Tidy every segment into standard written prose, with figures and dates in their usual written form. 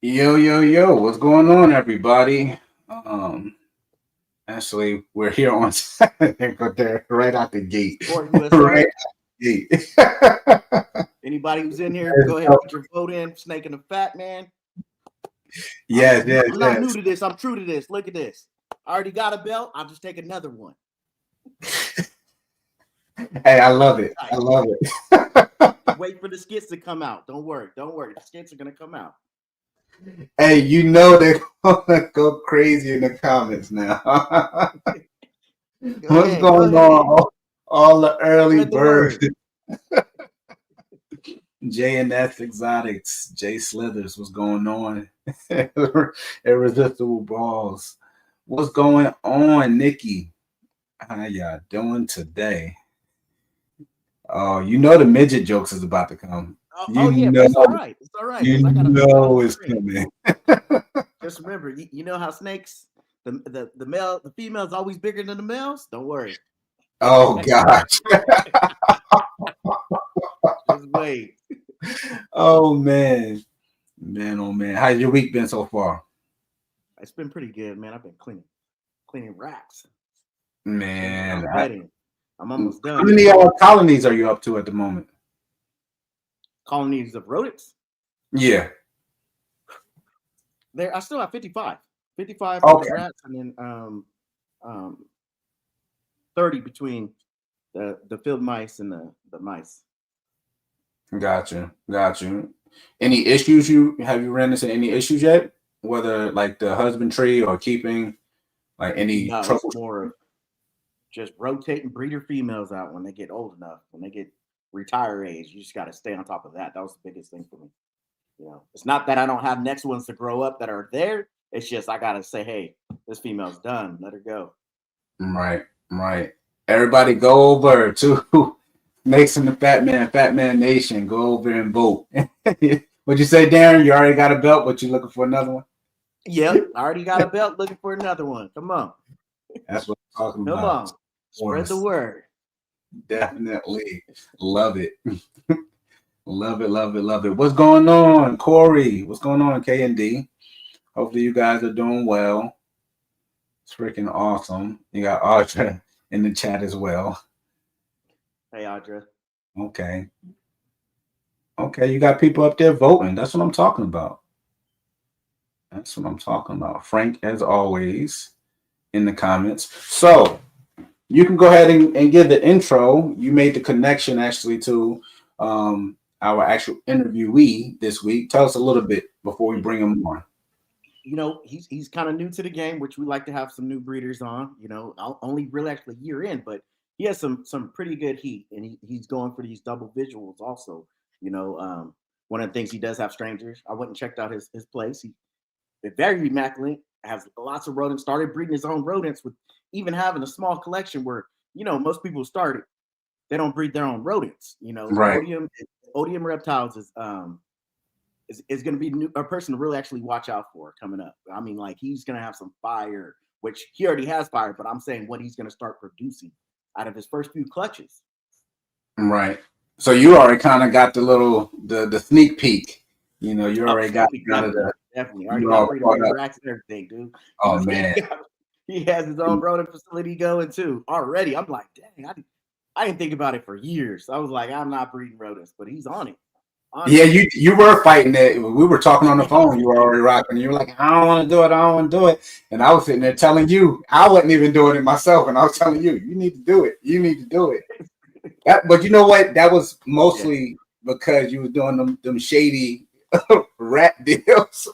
Yo, yo, yo, what's going on, everybody? Um, Actually, we're here on Saturday, but they're right out the gate. Support USA. Right out the gate. Anybody who's in here, go ahead and put your vote in. Snake and the Fat Man. Yes, yes, I'm not new yes. to this. I'm true to this. Look at this. I already got a belt. I'll just take another one. Hey, I love Sit it. I tight. love it. Just wait for the skits to come out. Don't worry. Don't worry. The skits are gonna come out. Hey, you know they're gonna go crazy in the comments now. Go What's ahead. Go going ahead. on? All the early Spread the birds. word. JNS Exotics, Jay Slithers, what's going on? Irresistible Balls. What's going on, Nikki? How y'all doing today? Oh, you know the midget jokes is about to come. Oh You yeah, but know, it's all right. It's all right you because I got a few on know the it's screen. coming. Just remember, you know how snakes, the female is always bigger than the males. Don't worry. Oh gosh. Just wait. Oh man. Man, oh man. How's your week been so far? It's been pretty good, man. I've been cleaning racks. Man, I'm ready. I'm almost how done. many colonies are you up to at the moment? Colonies of rodents. Yeah. There, I still have 55. 55 for the Okay. rats, and then um 30 between the field mice and the mice. Gotcha. Gotcha. Any issues you ran into any issues yet? Whether like the husbandry or keeping like any No, it's trouble? more of just rotating breeder females out when they get old enough. When they get retire age, you just got to stay on top of that. That was the biggest thing for me. It's not that I don't have next ones to grow up that are there. It's just I gotta say, hey, this female's done. Let her go. Right, right. Everybody go over to Mason the Fat Man Nation. Go over and vote. What'd you say, Darren? You already got a belt, but you looking for another one? Yep, I already got a belt. Looking for another one. Come on, That's what I'm talking come about. on. Spread the Force. word. Definitely. Love it. Love it, love it, love it. What's going on, Corey? What's going on, K and D? Hopefully you guys are doing well. It's freaking awesome. You got Audra in the chat as well. Hey, Audra. Okay. Okay, you got people up there voting. That's what I'm talking about. That's what I'm talking about. Frank, as always, in the comments. So you can go ahead and give the intro. You made the connection actually to our actual interviewee this week. Tell us a little bit before we bring him on. He's kind of new to the game, which we like to have some new breeders on. Only really actually a year in, but he has some pretty good heat, and he's going for these double visuals also. You know, um, One of the things he does have strangers. I went and checked out his place. He's very immaculate, has lots of rodents. Started breeding his own rodents with even having a small collection where most people started. They don't breed their own rodents. Right. Odium reptiles is going to be a person to really actually watch out for coming up. I mean, like he's going to have some fire, which he already has fire, but I'm saying what he's going to start producing out of his first few clutches. Right. So you already kind of got the sneak peek. You Oh, already got sneak peek, kind of definitely, the definitely. I already you got all breeder caught made up. racks and everything, dude. Oh man. He has his own rodent facility going too already. I'm like, dang, I didn't think about it for years. I was like, I'm not breeding rodents, but he's on it. On Yeah, it. you were fighting it. We were talking on the phone. You were already rocking. You were like, I don't want to do it. I don't want to do it. And I was sitting there telling you, I wasn't even doing it myself. And I was telling you, you need to do it. You need to do it. But you know what? That was Yeah. mostly because you was doing them shady rat deals,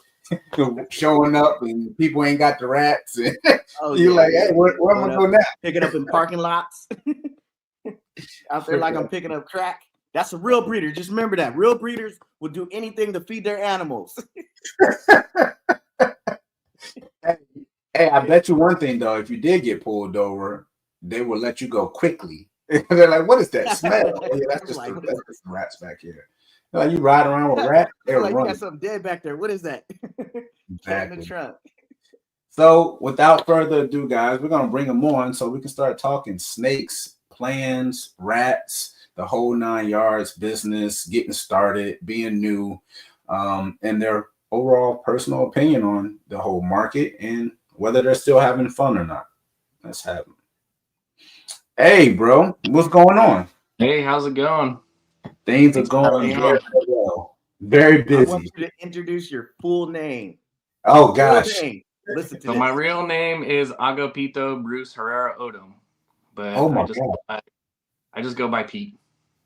showing up and people ain't got the rats. And Oh you're yeah, like, hey, yeah, where, yeah. where am Showing I up, going now? picking up in parking lots. Out there like I'm Freaking picking up crack. That's a real breeder. Just remember that. Real breeders will do anything to feed their animals. hey, hey, I bet you one thing though, if you did get pulled over, they will let you go quickly. They're like, "What is that smell?" Oh yeah, that's I'm just like, the what is that's just the rats back here. They're like you ride around with rats, they're they're like, you got running. something dead back there. What is that? Cat in the Exactly. trunk. So, without further ado, guys, we're gonna bring them on so we can start talking snakes, plans, rats, the whole 9 yards, business, getting started, being new, and their overall personal opinion on the whole market and whether they're still having fun or not. Let's have it. Hey, bro, what's going on? Hey, how's it going? Things are Thanks for having going me very on. well. Very I want busy. you to introduce your full name. Oh Full gosh. name. Listen to So this. my real name is Agapito Bruce Herrera Odom, but Oh my I just go by Pete.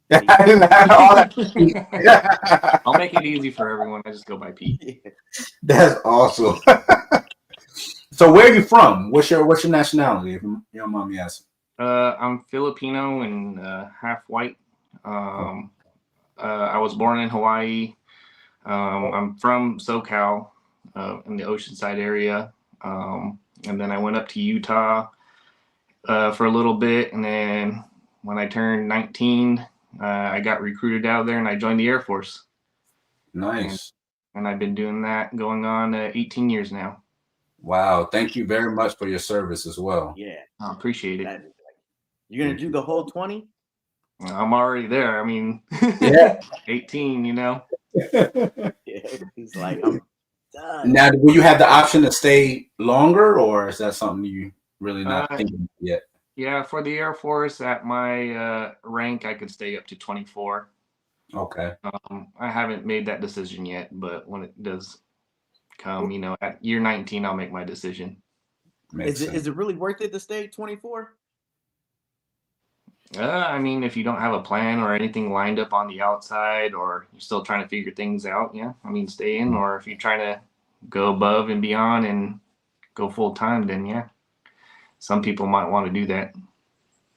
God. All that- I'll make it easy for everyone. I just go by Pete. Yeah. That's awesome. So where are you from? What's your nationality? If you don't mind me asking. I'm Filipino and half white. I was born in Hawaii. I'm from SoCal, in the Oceanside area, and then I went up to Utah for a little bit, and then when I turned 19, I got recruited out of there, and I joined the Air Force, Nice. and I've been doing that going on 18 years now. Wow. Thank you very much for your service as well. Yeah. I appreciate it. You're gonna do the whole 20? I'm already there. I mean, Yeah. 18, you know. Yeah. He's like, I'm done. Now, will you have the option to stay longer, or is that something you really not thinking yet? Yeah, for the Air Force at my rank, I could stay up to 24. Okay. I haven't made that decision yet, but when it does come, you know, at year 19, I'll make my decision. Makes sense. Is it really worth it to stay 24? I mean, if you don't have a plan or anything lined up on the outside, or you're still trying to figure things out, yeah, I mean, stay in. Or if you're trying to go above and beyond and go full time, then yeah, some people might want to do that.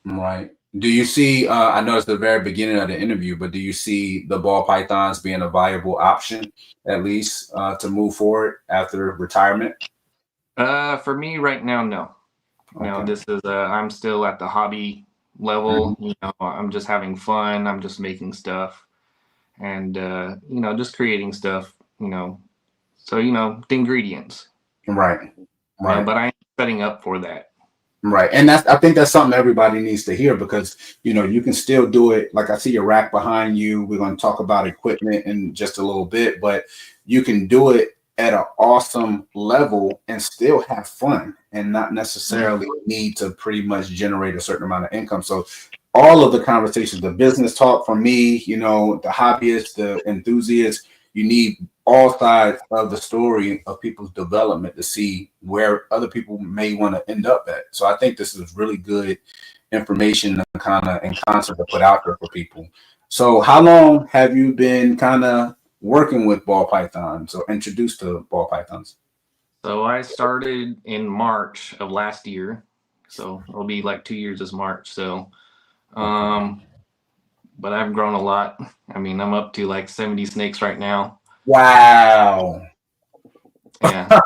Right. Do you see, I know it's the very beginning of the interview, but do you see the ball pythons being a viable option, at least to move forward after retirement? For me right now, no. No, Okay. this is I'm still at the hobby level. You know, I'm just having fun. I'm just making stuff and you know, just creating stuff, you know. So, you know, the ingredients. Right. You know, Right. but I'm setting up for that. Right. And I think that's something everybody needs to hear because, you know, you can still do it. Like I see your rack behind you. We're going to talk about equipment in just a little bit, but you can do it at an awesome level and still have fun and not necessarily need to pretty much generate a certain amount of income. So all of the conversations, the business talk from me, you know, the hobbyists, the enthusiasts, you need all sides of the story of people's development to see where other people may want to end up at. So I think this is really good information to kind of in concert to put out there for people. So how long have you been kind of working with ball pythons or introduced to ball pythons? So I started in March of last year. So it'll be like 2 years this March. So but I've grown a lot. I mean, I'm up to like 70 snakes right now. Wow. Yeah.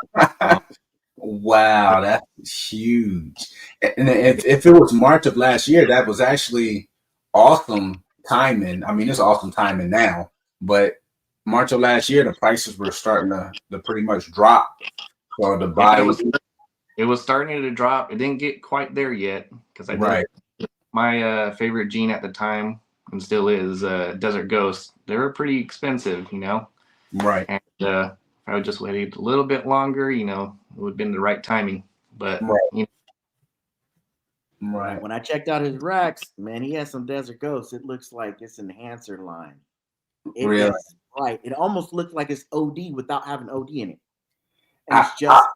Wow, that's huge. And if it was March of last year, that was actually awesome timing. I mean, it's awesome timing now, but March of last year, the prices were starting to pretty much drop. So the Yeah, buy, it was starting to drop. It didn't get quite there yet because I right, did my favorite gene at the time and still is Desert Ghost. They were pretty expensive, you know. right, And if I would just waited a little bit longer, you know, it would have been the right timing. But right, you right. When I checked out his racks, man, he has some Desert Ghosts. It looks like it's enhancer line. It Really, is bright. It almost looks like it's OD without having OD in it. And I, it's just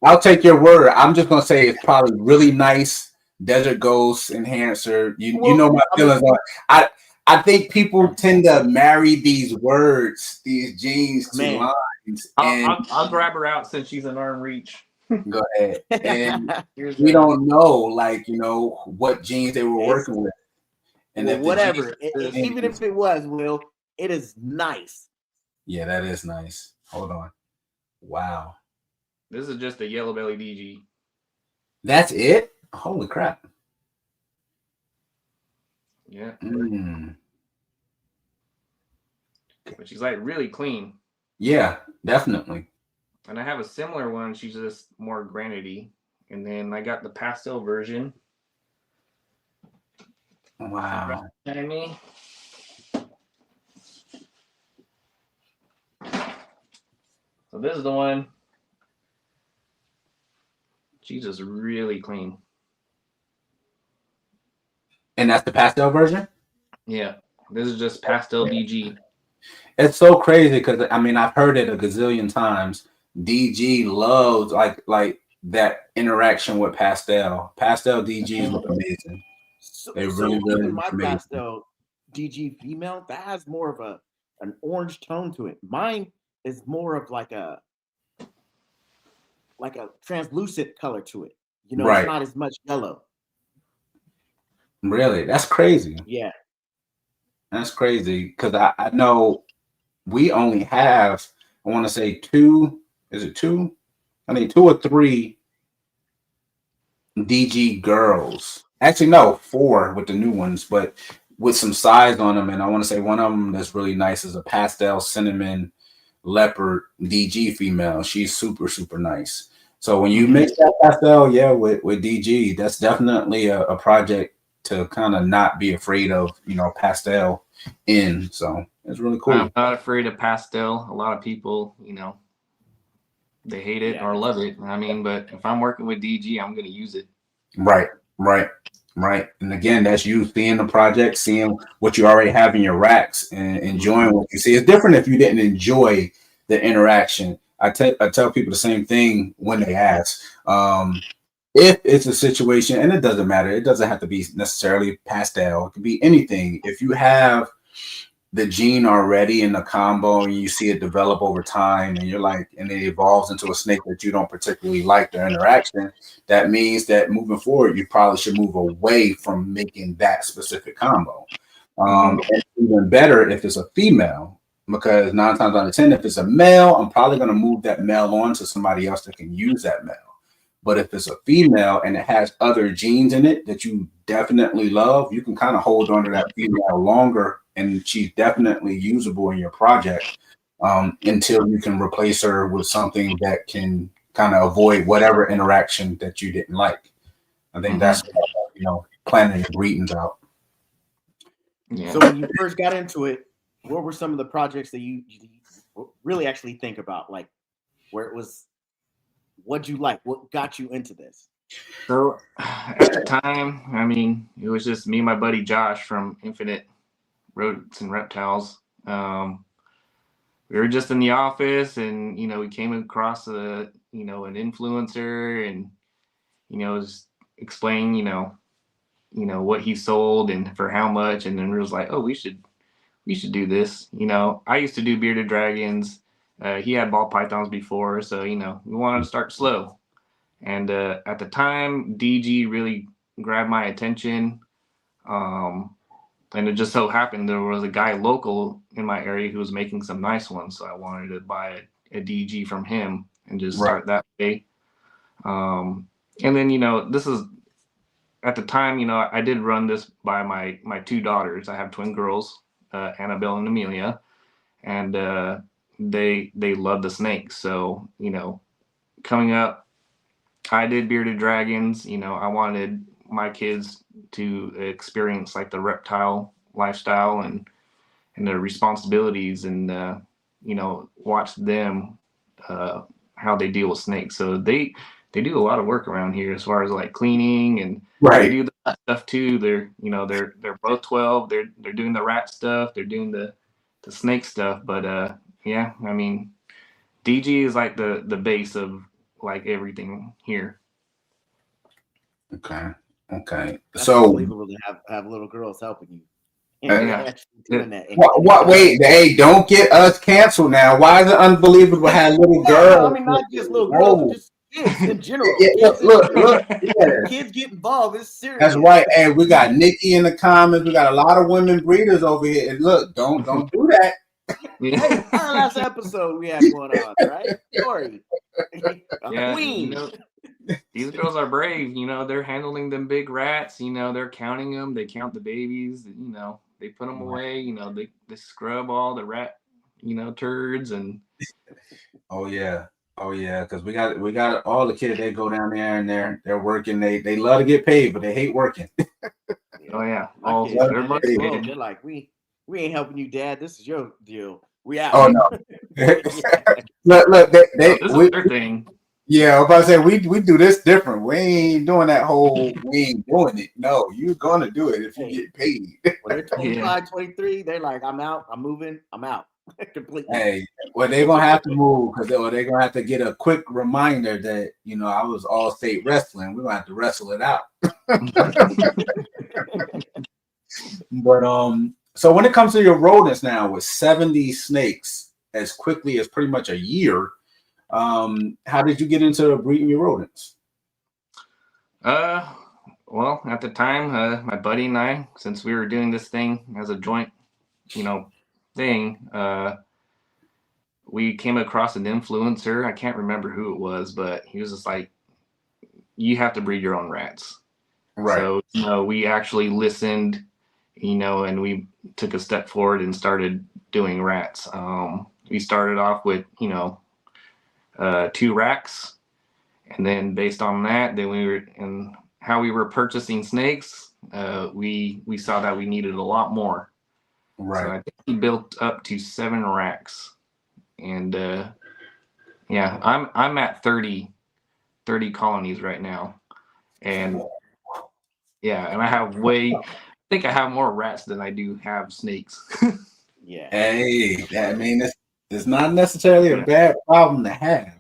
I'll take your word. I'm just gonna say it's probably really nice. Desert Ghost Enhancer. You know my feelings on it. I think people tend to marry these words, these genes to man. lines, and I'll grab her out since she's in arm reach. go ahead. And Here's we don't know, like you know, what genes they were It's working with, and well, if the whatever. Even genes, if it was, Will, it is nice. yeah, that is nice. Hold on, wow, This is just a yellow belly DG. that's it. Holy crap! Yeah. Mm. But she's like really clean. Yeah, definitely. And I have a similar one. She's just more granity. And then I got the pastel version. Wow. Behind me. So So this is the one. She's just really clean. And that's the pastel version? Yeah. This is just pastel DG. It's so crazy because I mean I've heard it a gazillion times. DG loves like that interaction with pastel. Pastel DGs look amazing. So, They so really even my look amazing. pastel DG female, that has more of an orange tone to it. Mine is more of like a translucent color to it. You know, Right. it's not as much yellow. Really? That's crazy. Yeah. That's crazy because I know we only have, I want to say two, is it two? I think 2 or 3 DG girls. Actually, no, 4 with the new ones, but with some size on them. And I want to say one of them that's really nice is a pastel cinnamon leopard DG female. She's super, super nice. So when you mix that pastel, yeah, with DG, that's definitely a project to kind of not be afraid of, you know, pastel in. So it's really cool. I'm not afraid of pastel. A lot of people, you know, they hate it or love it. I mean, but if I'm working with DG, I'm going to use it. Right. And again, that's you seeing the project, seeing what you already have in your racks and enjoying what you see. It's different if you didn't enjoy the interaction. I tell people the same thing when they ask. If it's a situation, and it doesn't matter, it doesn't have to be necessarily pastel, it could be anything. If you have the gene already in the combo and you see it develop over time and you're like, and it evolves into a snake that you don't particularly like their interaction, that means that moving forward, you probably should move away from making that specific combo. And even better if it's a female, because 9 times out of 10, if it's a male, I'm probably going to move that male on to somebody else that can use that male. But if it's a female and it has other genes in it that you definitely love, you can kind of hold on to that female longer, and she's definitely usable in your project until you can replace her with something that can kind of avoid whatever interaction that you didn't like. I think that's you know, planning your breedings out. Yeah. So when you first got into it, what were some of the projects that you really actually think about, like where it was? What'd you like? What got you into this? So at the time, I mean, it was just me and my buddy Josh from Infinite Rodents and Reptiles. We were just in the office, and you know, we came across an influencer, and you know, was explaining, you know what he sold and for how much, and then we was like, oh, we should do this. You know, I used to do bearded dragons. He had ball pythons before, so you know, we wanted to start slow. And at the time, DG really grabbed my attention. And it just so happened there was a guy local in my area who was making some nice ones. So I wanted to buy a DG from him and just start that way. And then, you know, this is at the time, you know, I did run this by my 2 daughters. I have twin girls, Annabelle and Amelia, and they love the snakes. So, you know, coming up, I did bearded dragons. You know, I wanted my kids to experience like the reptile lifestyle and their responsibilities, and you know, watch them how they deal with snakes. So they do a lot of work around here as far as like cleaning, and they do that stuff too. They're both 12. They're doing the rat stuff. They're doing the snake stuff. But yeah, I mean, DG is like the base of like everything here. Okay. That's so unbelievable to have little girls helping you. Doing that. What? Wait, hey, don't get us canceled now. Why is it unbelievable to have little girls? I mean, not just little girls, but just kids in general. Look. Kids get involved. It's serious. That's right. And we got Nikki in the comments. We got a lot of women breeders over here. And look, don't do that. Hey, our last episode we had one on, right? Sorry. Yeah, queen. you know, these girls are brave. You know, they're handling them big rats. You know, they're counting them. They count the babies. You know, they put them away. You know, they scrub all the rat, you know, turds and. Oh yeah, because we got all the kids. They go down there and they're working. They love to get paid, but they hate working. Oh yeah, they're like, we ain't helping you, Dad. This is your deal. We out. Oh no, Look, So this is their thing. yeah, I was about to say we do this different. We ain't doing that whole. We ain't doing it. No, you're gonna do it if you get paid. When they're 25, 23, they're like, I'm out, I'm moving, I'm out completely. Hey, well, they're gonna have to move because they're gonna have to get a quick reminder that I was all state wrestling. We're gonna have to wrestle it out. But so when it comes to your rodents now, with 70 snakes as quickly as pretty much a year, how did you get into breeding your rodents? Well, at the time, my buddy and I, since we were doing this thing as a joint, thing, we came across an influencer. I can't remember who it was, but he was just like, you have to breed your own rats. Right. So, we actually listened, and we took a step forward and started doing rats. We started off with, 2 racks. And then based on that, then how we were purchasing snakes, we saw that we needed a lot more. Right. So I think we built up to 7 racks. And yeah, I'm at 30 colonies right now. And yeah, and I think I have more rats than I do have snakes. Yeah. Hey, I mean, it's not necessarily a bad problem to have.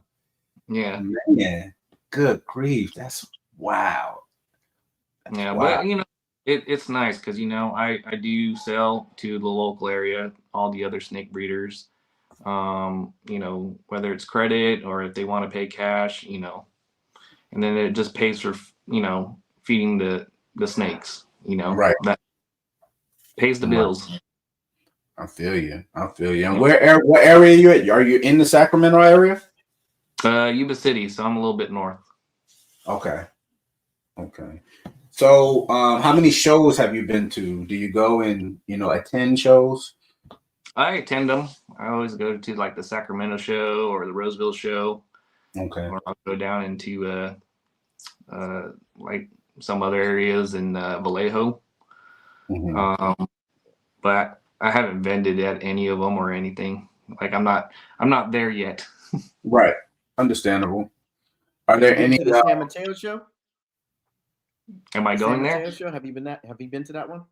Yeah. Man, good grief. That's wow. Yeah, wow. But it's nice because I do sell to the local area, all the other snake breeders. Whether it's credit or if they want to pay cash, and then it just pays for feeding the snakes, right. That pays the bills. I feel you. And what area are you at? Are you in the Sacramento area? Yuba City, so I'm a little bit north. Okay. So, how many shows have you been to? Do you go and attend shows? I attend them. I always go to like the Sacramento show or the Roseville show. Okay. Or I'll go down into like some other areas in Vallejo. Mm-hmm. But I haven't vended at any of them or anything. Like I'm not there yet. Right. Understandable. Are there any to the San Mateo show? Am I going there? San Mateo show? Have you been to that one?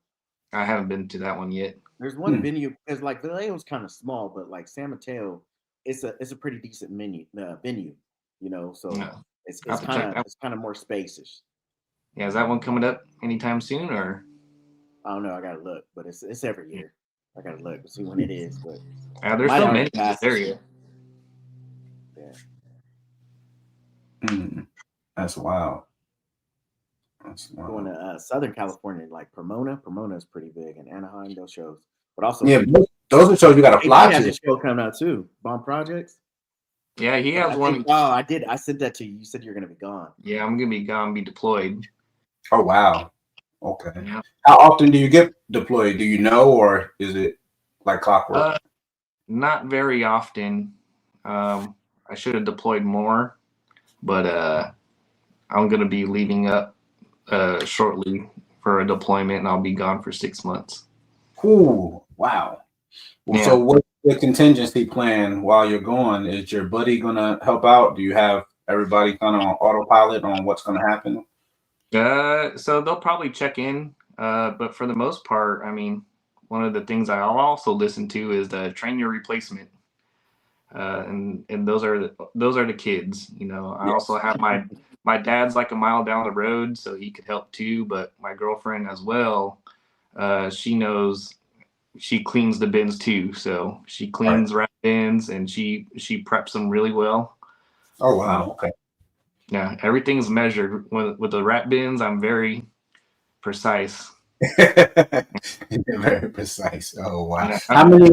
I haven't been to that one yet. There's one venue because like Vallejo's kind of small, but like San Mateo, it's a pretty decent venue. So it's kind of more spacious. Yeah, is that one coming up anytime soon or? I don't know. I gotta look, but it's every year. I gotta look to see when it is. But there's so many in this area. Yeah. That's wild. Going to Southern California, like Pomona. Pomona is pretty big, and Anaheim, those shows. But also, those are shows you got to fly to. He has a show coming out too. Bomb Projects. Yeah, he has one. I did. I sent that to you. You said you're gonna be gone. Yeah, I'm gonna be gone. Be deployed. Oh wow. Okay. Yeah. How often do you get deployed? Do you know, or is it like clockwork? Not very often. I should have deployed more, but I'm gonna be leaving up shortly for a deployment, and I'll be gone for 6 months. Cool. Wow. Well, Yeah. So what's the contingency plan while you're gone? Is your buddy gonna help out? Do you have everybody kind of on autopilot on what's gonna happen? So they'll probably check in, but for the most part, I mean, one of the things I'll also listen to is the train your replacement, and those are the kids. I also have my dad's like a mile down the road, so he could help too. But my girlfriend as well, she knows she cleans the bins too, so she cleans rat bins and she preps them really well. Oh wow! Okay. Yeah, everything's measured. With the rat bins, I'm very precise. Very precise. Oh wow! Yeah. How many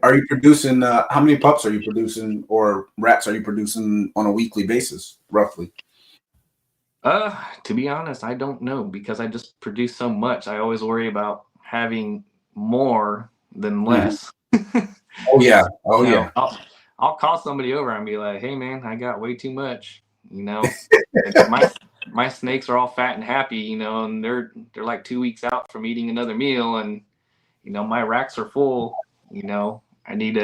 are you producing? How many pups are you producing, or rats are you producing on a weekly basis, roughly? To be honest, I don't know because I just produce so much. I always worry about having more than less. Oh yeah. Oh yeah. I'll call somebody over and be like, "Hey man, I got way too much." My snakes are all fat and happy, and they're like 2 weeks out from eating another meal, and my racks are full. I need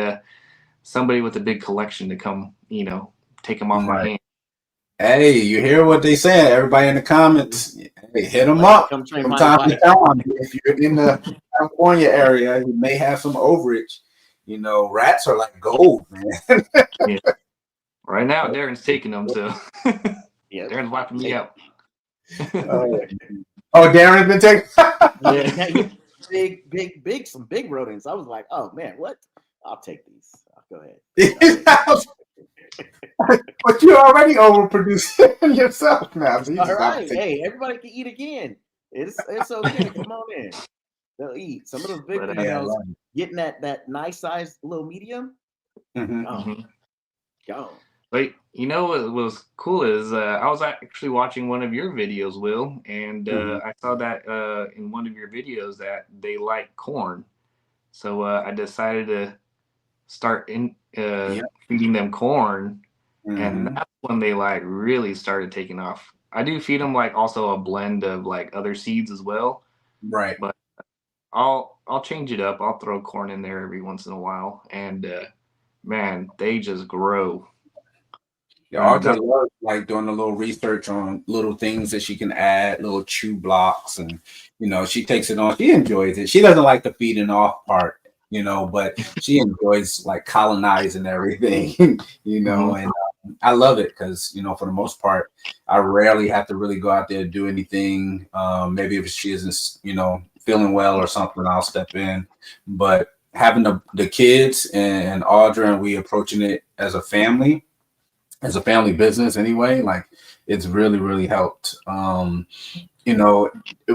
somebody with a big collection to come, take them off my Right. hand. Hey, you hear what they saying? Everybody in the comments, hey, hit them Like, up come train from my time to wife. time. If you're in the California area, you may have some overage. Rats are like gold, man. Yeah. Right now, Darren's taking them, so Yeah. Darren's wiping me out. Oh, Darren's been taking. Yeah. Big, some big rodents. I was like, oh man, what? I'll take these. I'll go ahead. But you're already overproducing yourself now. So you All just have to right. take. Hey, everybody can eat again. It's okay. Come on in. They'll eat. Some of those big But, females getting that nice size little medium. Mhm. Oh, go. But what was cool is I was actually watching one of your videos, Will, and I saw that in one of your videos that they like corn. So I decided to start feeding them corn, and that's when they like really started taking off. I do feed them like also a blend of like other seeds as well, Right. but I'll change it up. I'll throw corn in there every once in a while, and man, they just grow. Yeah, Audra loves like doing a little research on little things that she can add, little chew blocks, and she takes it on. She enjoys it. She doesn't like the feeding off part, but she enjoys like colonizing everything, and I love it because for the most part, I rarely have to really go out there and do anything. Maybe if she isn't, feeling well or something, I'll step in. But having the kids and Audra, and we approaching it as a family business anyway, like it's really, really helped. One of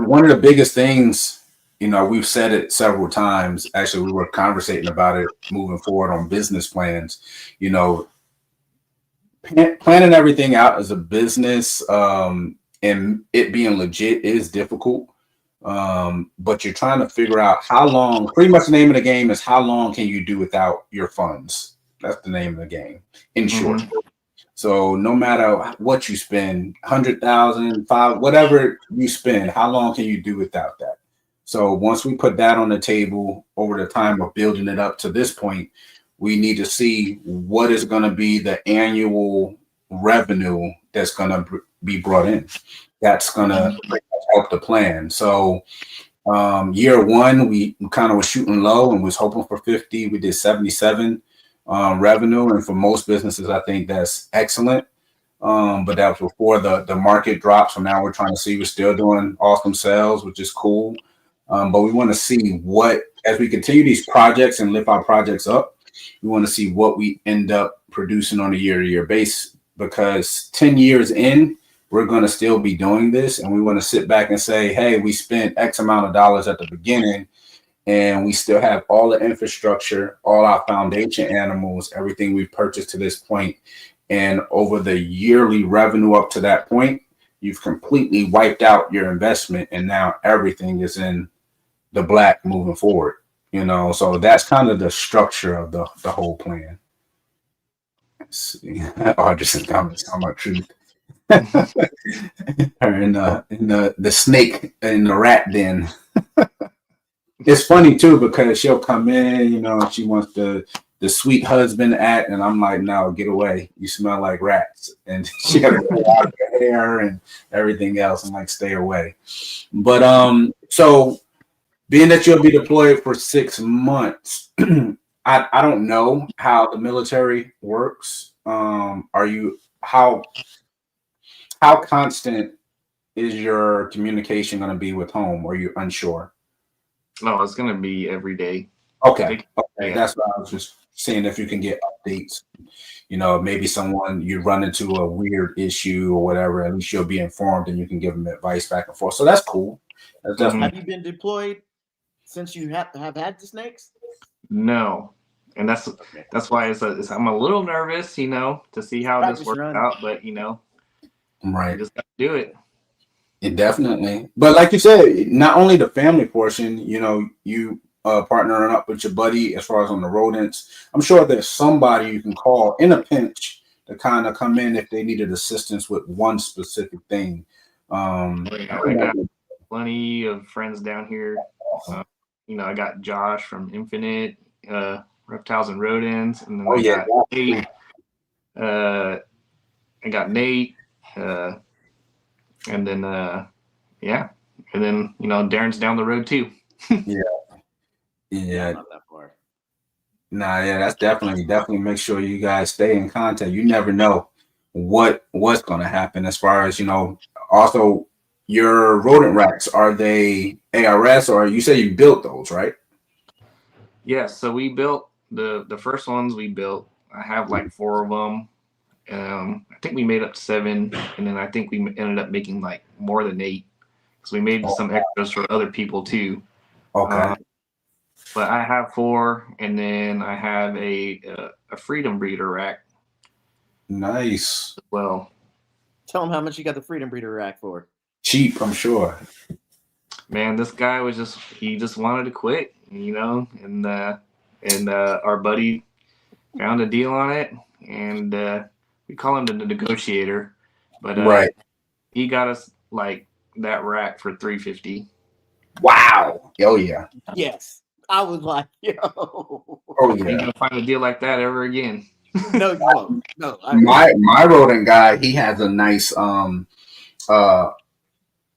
the biggest things, we've said it several times. Actually, we were conversating about it moving forward on business plans. Planning everything out as a business, and it being legit is difficult. But you're trying to figure out how long. Pretty much the name of the game is how long can you do without your funds. That's the name of the game, in short. So no matter what you spend, 100,000, whatever you spend, how long can you do without that? So once we put that on the table over the time of building it up to this point, we need to see what is going to be the annual revenue that's going to be brought in. That's going to help the plan. So year one, we kind of was shooting low and was hoping for 50. We did 77. Revenue, and for most businesses, I think that's excellent. But that was before the market dropped. So now we're trying to see, we're still doing awesome sales, which is cool. But we want to see what, as we continue these projects and lift our projects up, we want to see what we end up producing on a year-to-year basis, because 10 years in, we're going to still be doing this. And we want to sit back and say, hey, we spent X amount of dollars at the beginning, and we still have all the infrastructure, all our foundation animals, everything we've purchased to this point. And over the yearly revenue up to that point, you've completely wiped out your investment. And now everything is in the black moving forward. So that's kind of the structure of the whole plan. Let's see. Audrey's comments talking about truth. Her in the snake in the rat den. It's funny too, because she'll come in, she wants the sweet husband act, and I'm like, no, get away. You smell like rats. And she got to pull out her hair and everything else. I'm like, stay away. But so being that you'll be deployed for 6 months, I don't know how the military works. How constant is your communication going to be with home? Or are you unsure? No, it's gonna be every day. Okay. Yeah. That's what I was just seeing, if you can get updates. Maybe someone you run into a weird issue or whatever, at least you'll be informed and you can give them advice back and forth. So that's cool. That's definitely. Have you been deployed since you have had the snakes? No, and that's why I'm a little nervous, to see how this works out. But right, you just got to do it. Yeah, definitely. But like you said, not only the family portion, you partnering up with your buddy as far as on the rodents. I'm sure there's somebody you can call in a pinch to kind of come in if they needed assistance with one specific thing. I got plenty of friends down here. I got Josh from Infinite. Reptiles and Rodents, and then Oh, yeah. Nate. I got Nate, and then yeah, and then Darren's down the road too. Yeah. Not that far. Nah, yeah, that's definitely make sure you guys stay in contact. You never know what's going to happen as far as, also your rodent racks, are they ARS, or you say you built those, right? Yes, so we built the first ones we built. I have like 4 of them. I think we made up 7, and then I think we ended up making like more than 8 because we made some extras for other people too. Okay. But I have 4, and then I have a Freedom Breeder rack Nice. as well. Tell them how much you got the Freedom Breeder rack for. Cheap, I'm sure. Man, this guy was he just wanted to quit, and our buddy found a deal on it, and we call him the negotiator, but Right. he got us like that rack for $350. Wow. Oh yeah. Yes. I was like, yo. Oh You ain't yeah. gonna find a deal like that ever again. No, you won't. No. My rodent guy, he has a nice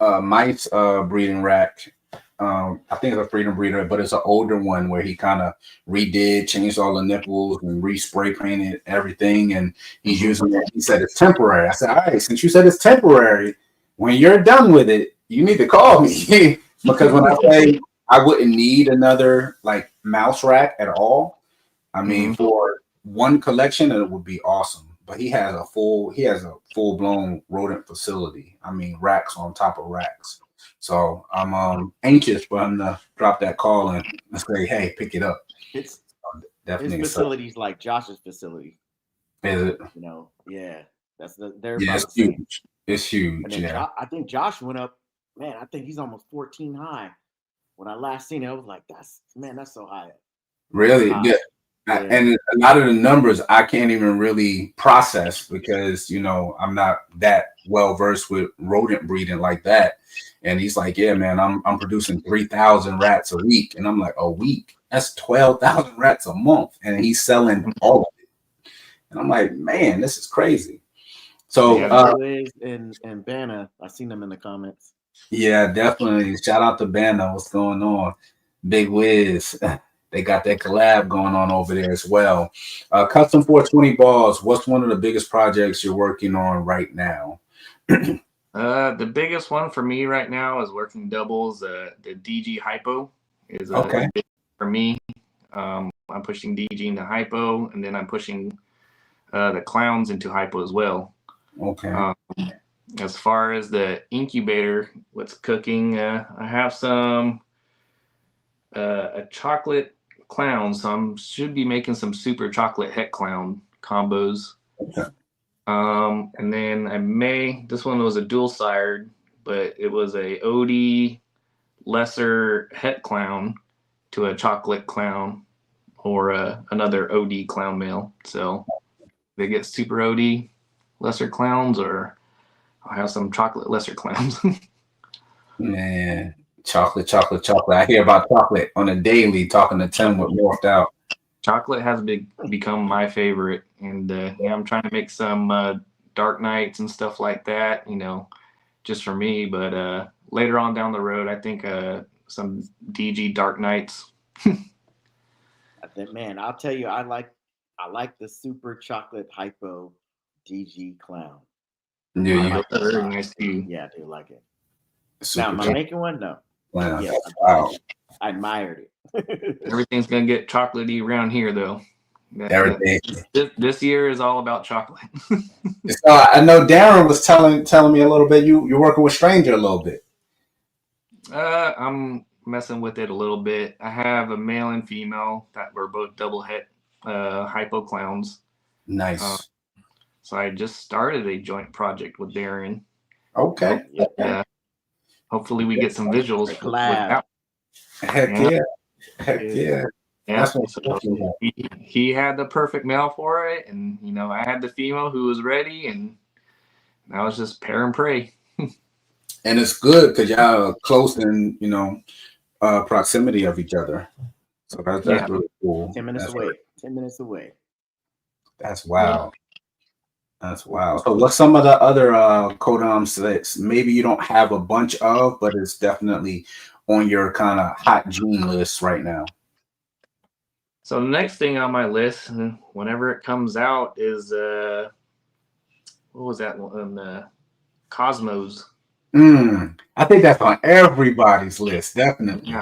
mice breeding rack. I think it's a Freedom Breeder, but it's an older one where he kind of redid, changed all the nipples and respray painted everything. And he's using it. He said it's temporary. I said, all right, since you said it's temporary, when you're done with it, you need to call me. Because when I say I wouldn't need another like mouse rack at all, I mean, for one collection, it would be awesome. But he has a full blown rodent facility. I mean, racks on top of racks. So I'm anxious for him to drop that call and say, "Hey, pick it up." It's Definitely his facility's like Josh's facility. Is it? Yeah. They're Yeah, about it's the same. huge. It's huge. And then Yeah. I think Josh went up. Man, I think he's almost 14 high. When I last seen it, I was like, that's so high. Really? Yeah. And a lot of the numbers I can't even really process because I'm not that well versed with rodent breeding like that. And he's like, "Yeah, man, I'm producing 3,000 rats a week," and I'm like, "A week? That's 12,000 rats a month," and he's selling all of it. And I'm like, "Man, this is crazy." So and Banna, I seen them in the comments. yeah, definitely. Shout out to Banna. What's going on? Big Wiz. They got that collab going on over there as well. Custom 420 balls. What's one of the biggest projects you're working on right now? The biggest one for me right now is working doubles. The DG Hypo is big for me. I'm pushing DG into Hypo, and then I'm pushing the clowns into Hypo as well. Okay. As far as the incubator, what's cooking, I have some a chocolate clown, so I should be making some super chocolate het clown combos. Okay. And then this one was a dual sired, but it was a OD lesser het clown to a chocolate clown or another OD clown male. So they get super OD lesser clowns, or I'll have some chocolate lesser clowns. Man, chocolate. I hear about chocolate on a daily, talking to Tim with Morphed Out. Chocolate has become my favorite, and I'm trying to make some dark nights and stuff like that, just for me. But later on down the road, I think some DG dark nights. I think, man, I'll tell you, I like the super chocolate hypo DG clown. Yeah, like very nice too. Yeah, I do like it. Super now, am I making one? No. Wow. Yeah, Wow. I admired it. Everything's gonna get chocolatey around here, though. Everything. This year is all about chocolate. So I know Darren was telling me a little bit. You're working with Stranger a little bit. I'm messing with it a little bit. I have a male and female that were both double het hypo clowns. Nice. So I just started a joint project with Darren. Okay. Yeah. Hopefully we get some visuals with that. Heck yeah. Heck yeah. Yeah. So he had the perfect male for it, and I had the female who was ready, and now it's just pair and pray. And it's good because y'all are close in proximity of each other. So that's really cool. 10 minutes away. 10 minutes away. That's wild. That's wild. So what's some of the other codons that maybe you don't have a bunch of, but it's definitely on your kind of hot gene list right now? So the next thing on my list, whenever it comes out, is what was that one? Cosmos. I think that's on everybody's list, definitely.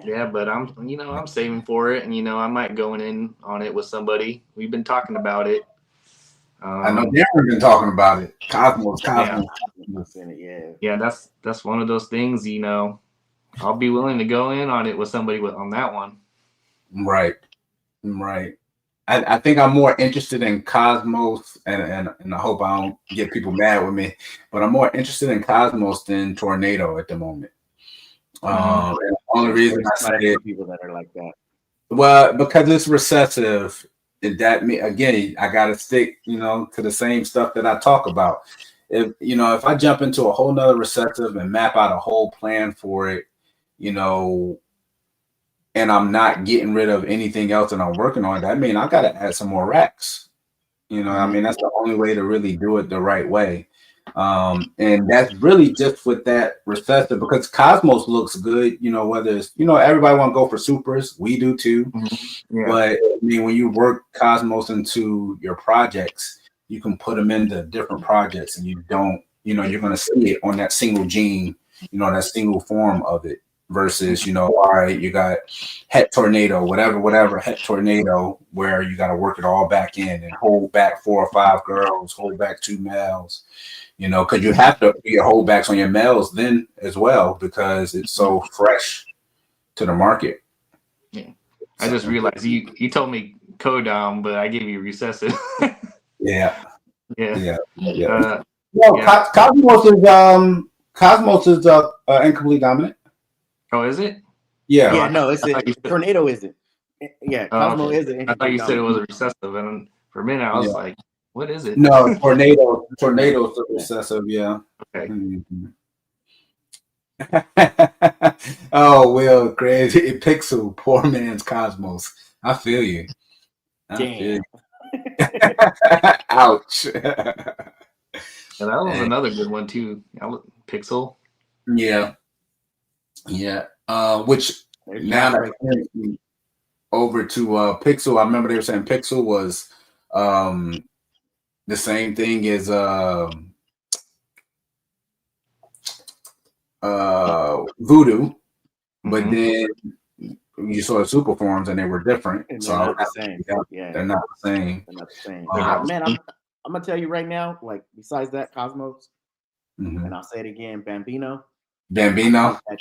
Yeah, but I'm saving for it, and I might go in on it with somebody. We've been talking about it. I know Darren's been talking about it. Cosmos. Yeah, that's one of those things. I'll be willing to go in on it with somebody on that one. Right. I think I'm more interested in Cosmos, and I hope I don't get people mad with me, but I'm more interested in Cosmos than Tornado at the moment. And the only reason I say it, people that are like that. Well, because it's recessive. That again, I gotta stick, to the same stuff that I talk about. If I jump into a whole nother recessive and map out a whole plan for it, and I'm not getting rid of anything else that I'm working on, that means I gotta add some more racks. That's the only way to really do it the right way. And that's really just with that recessive, because Cosmos looks good, whether it's, everybody want to go for supers, we do too. Yeah. But when you work Cosmos into your projects, you can put them into different projects, and you don't, you're going to see it on that single gene, that single form of it, versus, all right, you got Het Tornado, whatever Het Tornado, where you got to work it all back in and hold back 4 or 5 girls, hold back 2 males, because you have to get holdbacks on your males then as well, because it's so fresh to the market. Yeah. I just realized you told me codom, but I gave you recessive. Yeah. No, Cosmos is incomplete dominant. Oh, is it? Yeah. Yeah, no, Tornado isn't. Yeah, Cosmo okay. isn't. I thought you said it was a recessive, and for a minute I was like, what is it? No, Tornado's the recessive, yeah. Okay. Mm-hmm. Oh, Will, crazy Pixel, poor man's Cosmos. I feel you. Damn. Ouch. Yeah, that was another good one too. Pixel. Yeah. Which now that over to Pixel, I remember they were saying Pixel was the same thing as Voodoo, but then you saw the super forms and they were different. And so they're not the same. They're not the same. They're not the same. Man, I'm gonna tell you right now, like besides that, Cosmos, and I'll say it again, Bambino. That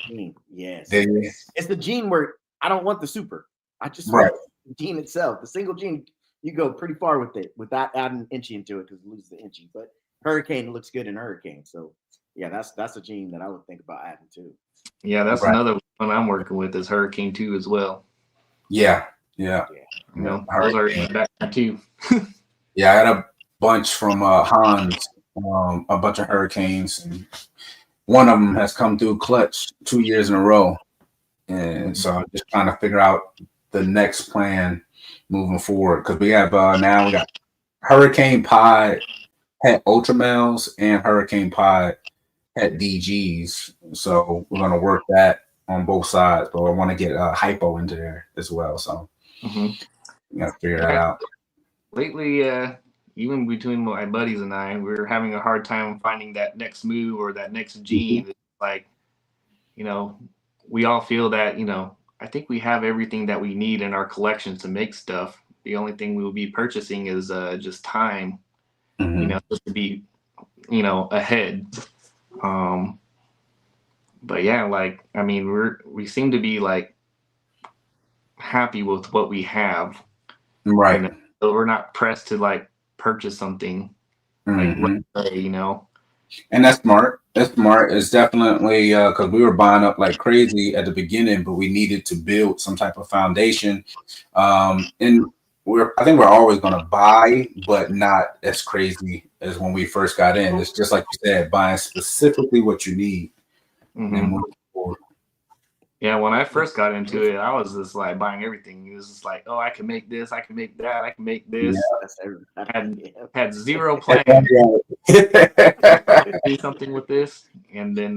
gene. Yes. It's the gene where I don't want the super. I just want the gene itself. The single gene, you go pretty far with it without adding inchy into it because it loses the inchy. But Hurricane looks good in Hurricane. So yeah, that's a gene that I would think about adding too. Yeah, that's another one I'm working with is Hurricane 2 as well. Yeah. Those are back there too. Yeah, I had a bunch from Hans, a bunch of Hurricanes, and one of them has come through clutch 2 years in a row. And so I'm just trying to figure out the next plan moving forward, because we have now we got Hurricane Pod Het Ultra Males and Hurricane Pod Het DGs. So we're going to work that on both sides, but I want to get hypo into there as well. So you got to figure that out. Lately, even between my buddies and I, we're having a hard time finding that next move or that next gene. It's like, we all feel that, I think we have everything that we need in our collection to make stuff. The only thing we will be purchasing is just time, just to be, ahead. But yeah, we seem to be like happy with what we have. Right. So we're not pressed to like purchase something like right away, And that's smart. That's smart. It's definitely because we were buying up like crazy at the beginning, but we needed to build some type of foundation. And I think we're always going to buy, but not as crazy as when we first got in. It's just like you said, buying specifically what you need and moving forward. Yeah, when I first got into it, I was just like buying everything. It was just like, oh, I can make this, I can make that, I can make this. That's Had had zero That's plan right. do something with this, and then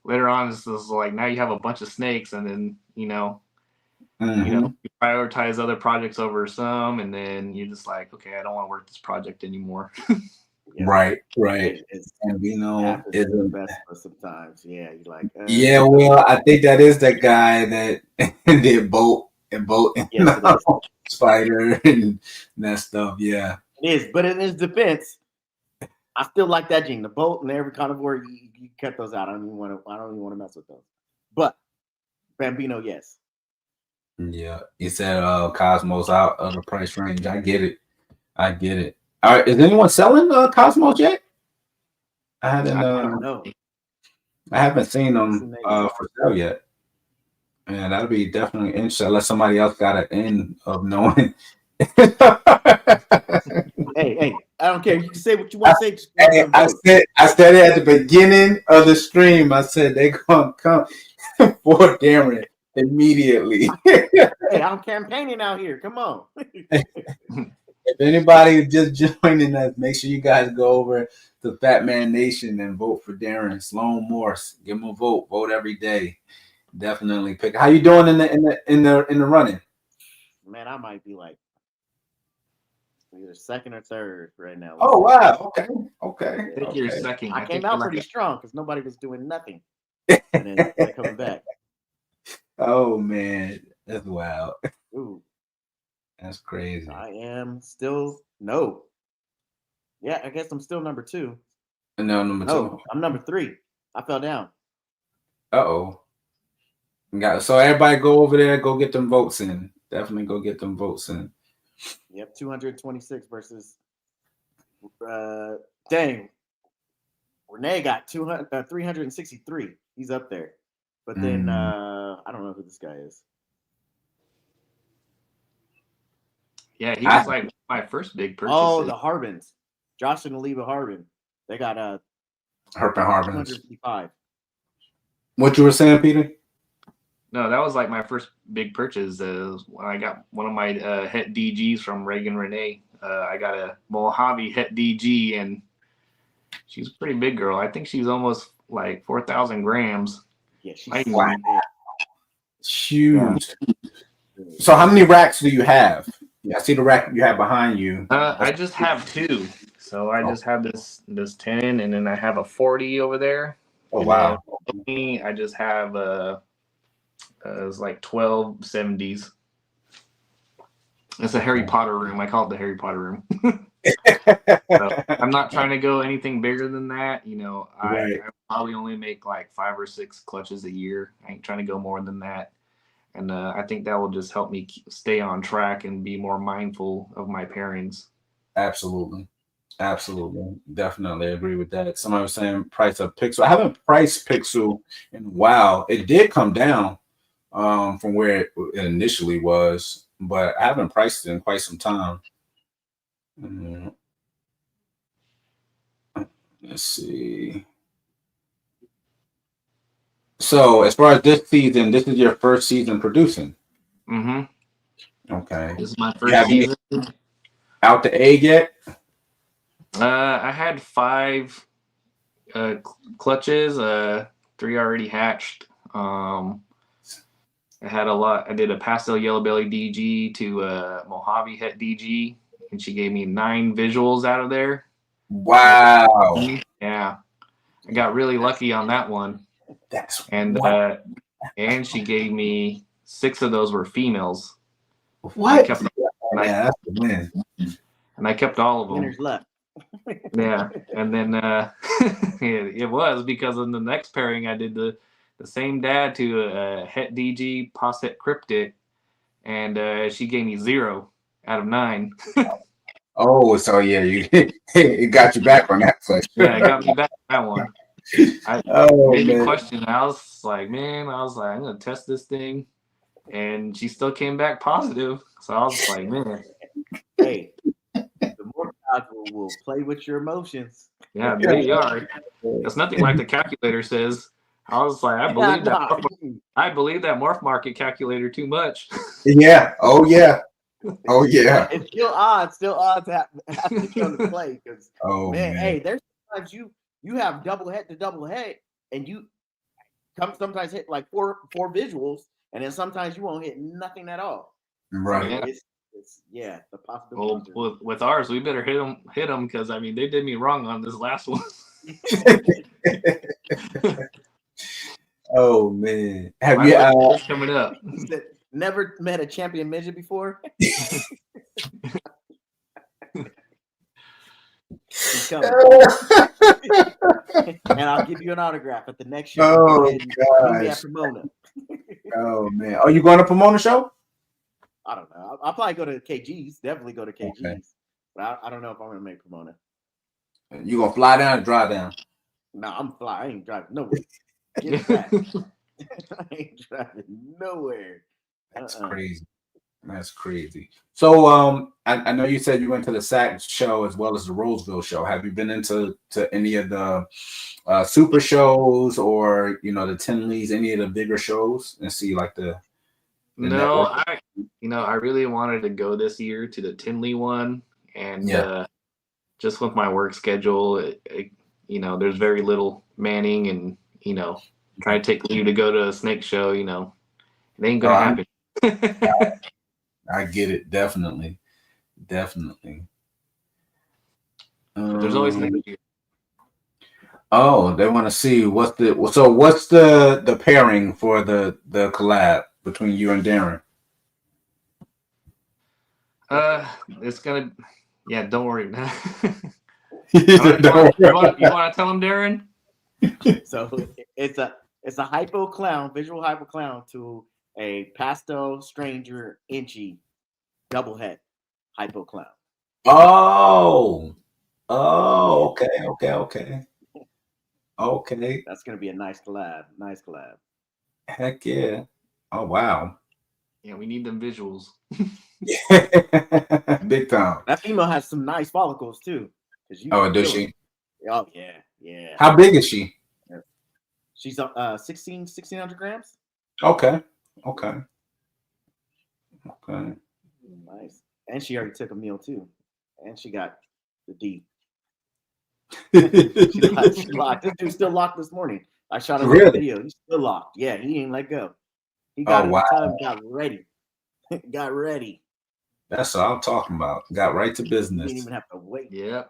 later on, it's just like now you have a bunch of snakes, and then Mhm. you prioritize other projects over some, and then you're just like, okay, I don't want to work this project anymore. Yeah. Right, right. It's And we know happens to the isn't. best of us sometimes. Yeah, you're like, Yeah, well, I think that is the guy that did boat and yes, it is. spider and that stuff. Yeah. It is. But in his defense, I still like that gene. The boat and every carnivore, you cut those out. I don't even want to mess with those. But Bambino, yes. Yeah. He said Cosmos out of the price range. I get it. I get it. All right, is anyone selling Cosmos yet? I haven't I I don't know. I haven't seen them Seen that yet. for sale yet. Yeah, that'd be definitely interesting. Unless somebody else got an end of knowing. Hey, I don't care. You can say what you want to say. Just Hey, I said it at the beginning of the stream. I said they gonna come for Darren immediately. hey, I'm campaigning out here. Come on. If anybody is just joining us, make sure you guys go over to Fat Man Nation and vote for Darren Sloan Morse. Give him a vote. Vote every day. Definitely pick. How you doing in the running? Man, I might be like either second or third right now. Oh wow. Okay. think you're Okay. second. I think came you're out like pretty strong because nobody was doing nothing, and then they're coming back. Oh man, that's wild. Ooh, That's crazy. I am still no. Yeah, I guess I'm still number 2. No, number No, 2. I'm number 3. I fell down. Uh-oh. So everybody go over there, go get them votes in. Definitely go get them votes in. Yep, 226 versus dang. Renee got 363. He's up there. But then I don't know who this guy is. Yeah, he was like my first big purchase. Oh, the Harbins. Josh and Aliva Harbin. They got Herp and Harbin. 255. What you were saying, Peter? No, that was like my first big purchase. When I got one of my Het DGs from Reagan Renee. I got a Mojave Het DG, and she's a pretty big girl. I think she's almost like 4,000 grams. Yeah, she's wow. Huge. Yeah. So how many racks do you have? Yeah, I see the rack you have behind you. I just have 2. So I just have this 10, and then I have a 40 over there. Oh wow. I just have it's like 12 70s. It's a Harry Potter room. I call it the Harry Potter room. So I'm not trying to go anything bigger than that. I probably only make like 5 or 6 clutches a year. I ain't trying to go more than that. And I think that will just help me stay on track and be more mindful of my pairings. Absolutely. Definitely agree with that. Somebody was saying price of Pixel. I haven't priced Pixel in a while. It did come down from where it initially was, but I haven't priced it in quite some time. Let's see. So as far as this season, this is your first season producing. Mm-hmm. Okay. This is my first season. Out the egg yet? I had 5 clutches, 3 already hatched. I had a lot. I did a pastel yellow belly DG to Mojave Het DG, and she gave me 9 visuals out of there. Wow. Yeah, I got really lucky on that one. And she gave me 6 of those were females. What? That's the win. And I kept all of them. Winners left. Yeah, and then it was because in the next pairing I did the same dad to a Het DG Posset Cryptid, and she gave me 0 out of 9. Oh, so yeah, it got you back on that question. Yeah, it got me back on that one. I made me question. I was like, I'm gonna test this thing, and she still came back positive. So I was like, man, hey, the more God will play with your emotions. Yeah, they are. It's nothing like the calculator says. I was like, I believe that. I believe that morph market calculator too much. Yeah. Oh yeah. Oh yeah. It's still odds have to come to play because Oh man, man. hey, there's sometimes you have double head to double head, and you sometimes hit like four visuals, and then sometimes you won't hit nothing at all. Right. So Yeah. it's yeah, the Well, possibilities are with ours, we better hit them because I mean they did me wrong on this last one. Oh man. Have My you luck is coming up. He said, never met a champion midget before. He's coming. And I'll give you an autograph at the next show. Oh, Go ahead and meet me gosh. at Pomona. Oh man. Are you going to Pomona show? I don't know. I'll probably go to KG's. Definitely go to KG's. Okay. But I don't know if I'm gonna make Pomona. You gonna fly down or drive down? No, I'm fly. I ain't driving nowhere. Get back. I ain't driving nowhere. That's crazy. That's crazy. So I know you said you went to the SAC show as well as the Roseville show. Have you been into any of the super shows or the Tinleys, any of the bigger shows and see like the No, network? I really wanted to go this year to the Tinley one, and just with my work schedule, there's very little manning, and trying to take leave to go to a snake show, it ain't gonna happen. I get it, definitely. But there's always next year. Oh, they want to see what's the pairing for the collab between you and Darren? It's gonna, don't worry. You you want to tell him, Darren? So it's a hypo clown, visual hypo clown to a pastel stranger inchy double head hypo clown. Oh, okay. That's gonna be a nice collab. Nice collab. Heck yeah. Oh wow. Yeah, we need them visuals. Big time. That female has some nice follicles too. Oh, does she? Oh yeah. How big is she? She's 1600 grams. Okay. Nice. And she already took a meal too. And she got the D. She locked. This dude's still locked this morning. I shot a video. He's still locked. Yeah, he ain't let go. He got in the tub, got ready. Got ready. That's what I'm talking about. Got right to business. Didn't even have to wait. Yeah.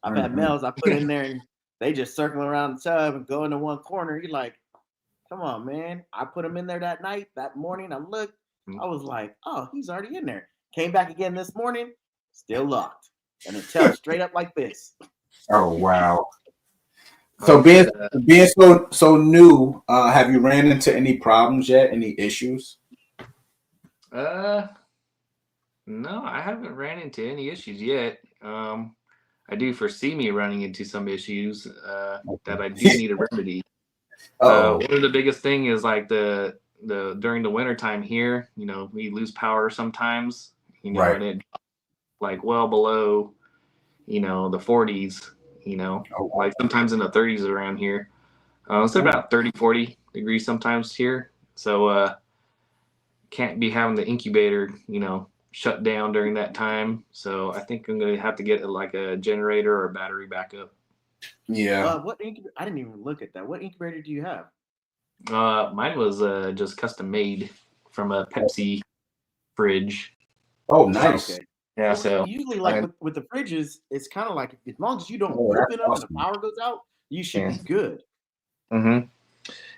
I've had males I put in there and they just circle around the tub and go into one corner. You're like, come on, man. I put him in there that night, that morning. I looked, I was like, oh, he's already in there. Came back again this morning, still locked. And the tail straight up like this. Oh wow. So being so new, have you ran into any problems yet? Any issues? No, I haven't ran into any issues yet. I do foresee me running into some issues that I do need a remedy. One of the biggest thing is like the during the winter time here, we lose power sometimes, right. And it like well below, the 40s, like sometimes in the 30s around here. It's about 30, 40 degrees sometimes here. So can't be having the incubator, shut down during that time. So I think I'm going to have to get like a generator or a battery backup. Yeah. What incubator? I didn't even look at that. What incubator do you have? Mine was just custom made from a Pepsi fridge. Oh, nice. Okay. Yeah. Well, so usually, like with the fridges, it's kind of like as long as you don't open them and the power goes out, you should be good. Mm-hmm.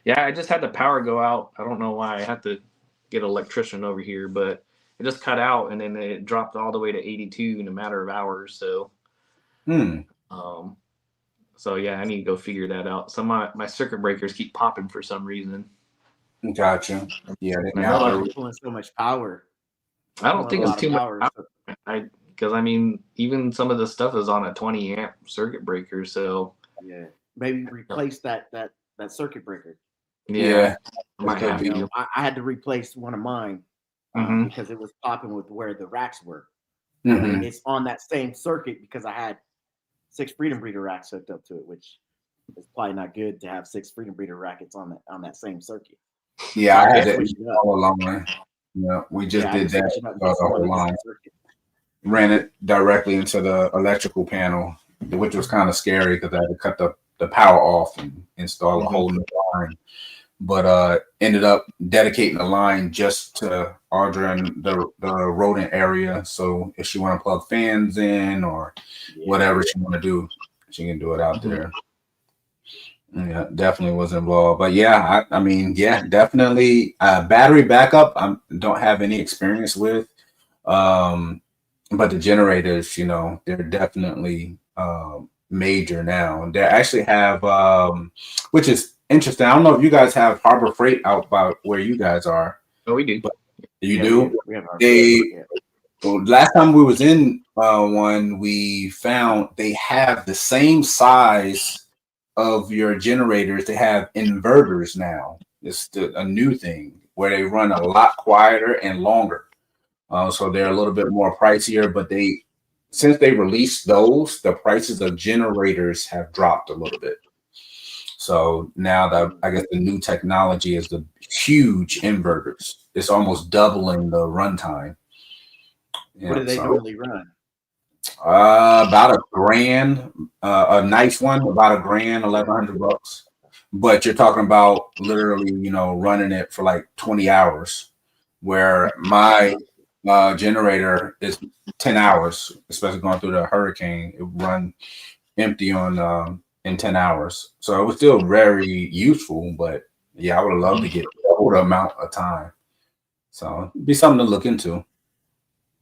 Yeah, I just had the power go out. I don't know why. I had to get an electrician over here, but it just cut out and then it dropped all the way to 82 in a matter of hours. So, so yeah, I need to go figure that out. Some of my circuit breakers keep popping for some reason. Gotcha. Yeah, I'm pulling so much power. I don't think it's too much power. Because I mean, even some of the stuff is on a 20 amp circuit breaker. So yeah, maybe replace that circuit breaker. Yeah, I had to replace one of mine because it was popping with where the racks were. And it's on that same circuit because I had 6 Freedom Breeder racks hooked up to it, which is probably not good to have 6 Freedom Breeder rackets on that same circuit. Yeah, I had to Switch it up. install a line. Yeah, we just Yeah, I had did to switch that. it up and The get some whole other line. different circuit. Ran it directly into the electrical panel, which was kind of scary because I had to cut the power off and install a whole new line. But ended up dedicating the line just to Audra and the rodent area. So if she want to plug fans in or whatever she want to do, she can do it out there. Yeah, definitely was involved. But yeah, I mean, yeah, definitely. Battery backup, I don't have any experience with. But the generators, you know, they're definitely major now. They actually have, which is interesting. I don't know if you guys have Harbor Freight out by where you guys are. Oh, we do. But you Yeah, do? we have our They yeah. well, last time we was in one, we found they have the same size of your generators. They have inverters now. It's a new thing where they run a lot quieter and longer. So they're a little bit more pricier, but since they released those, the prices of generators have dropped a little bit. So now I guess the new technology is the huge inverters. It's almost doubling the runtime. What do they normally run? About $1,000, a nice one, about $1,000, $1,100. But you're talking about literally, you know, running it for like 20 hours, where my generator is 10 hours, especially going through the hurricane. It run empty on in 10 hours. So it was still very useful, but yeah, I would love to get double the amount of time. So it'd be something to look into.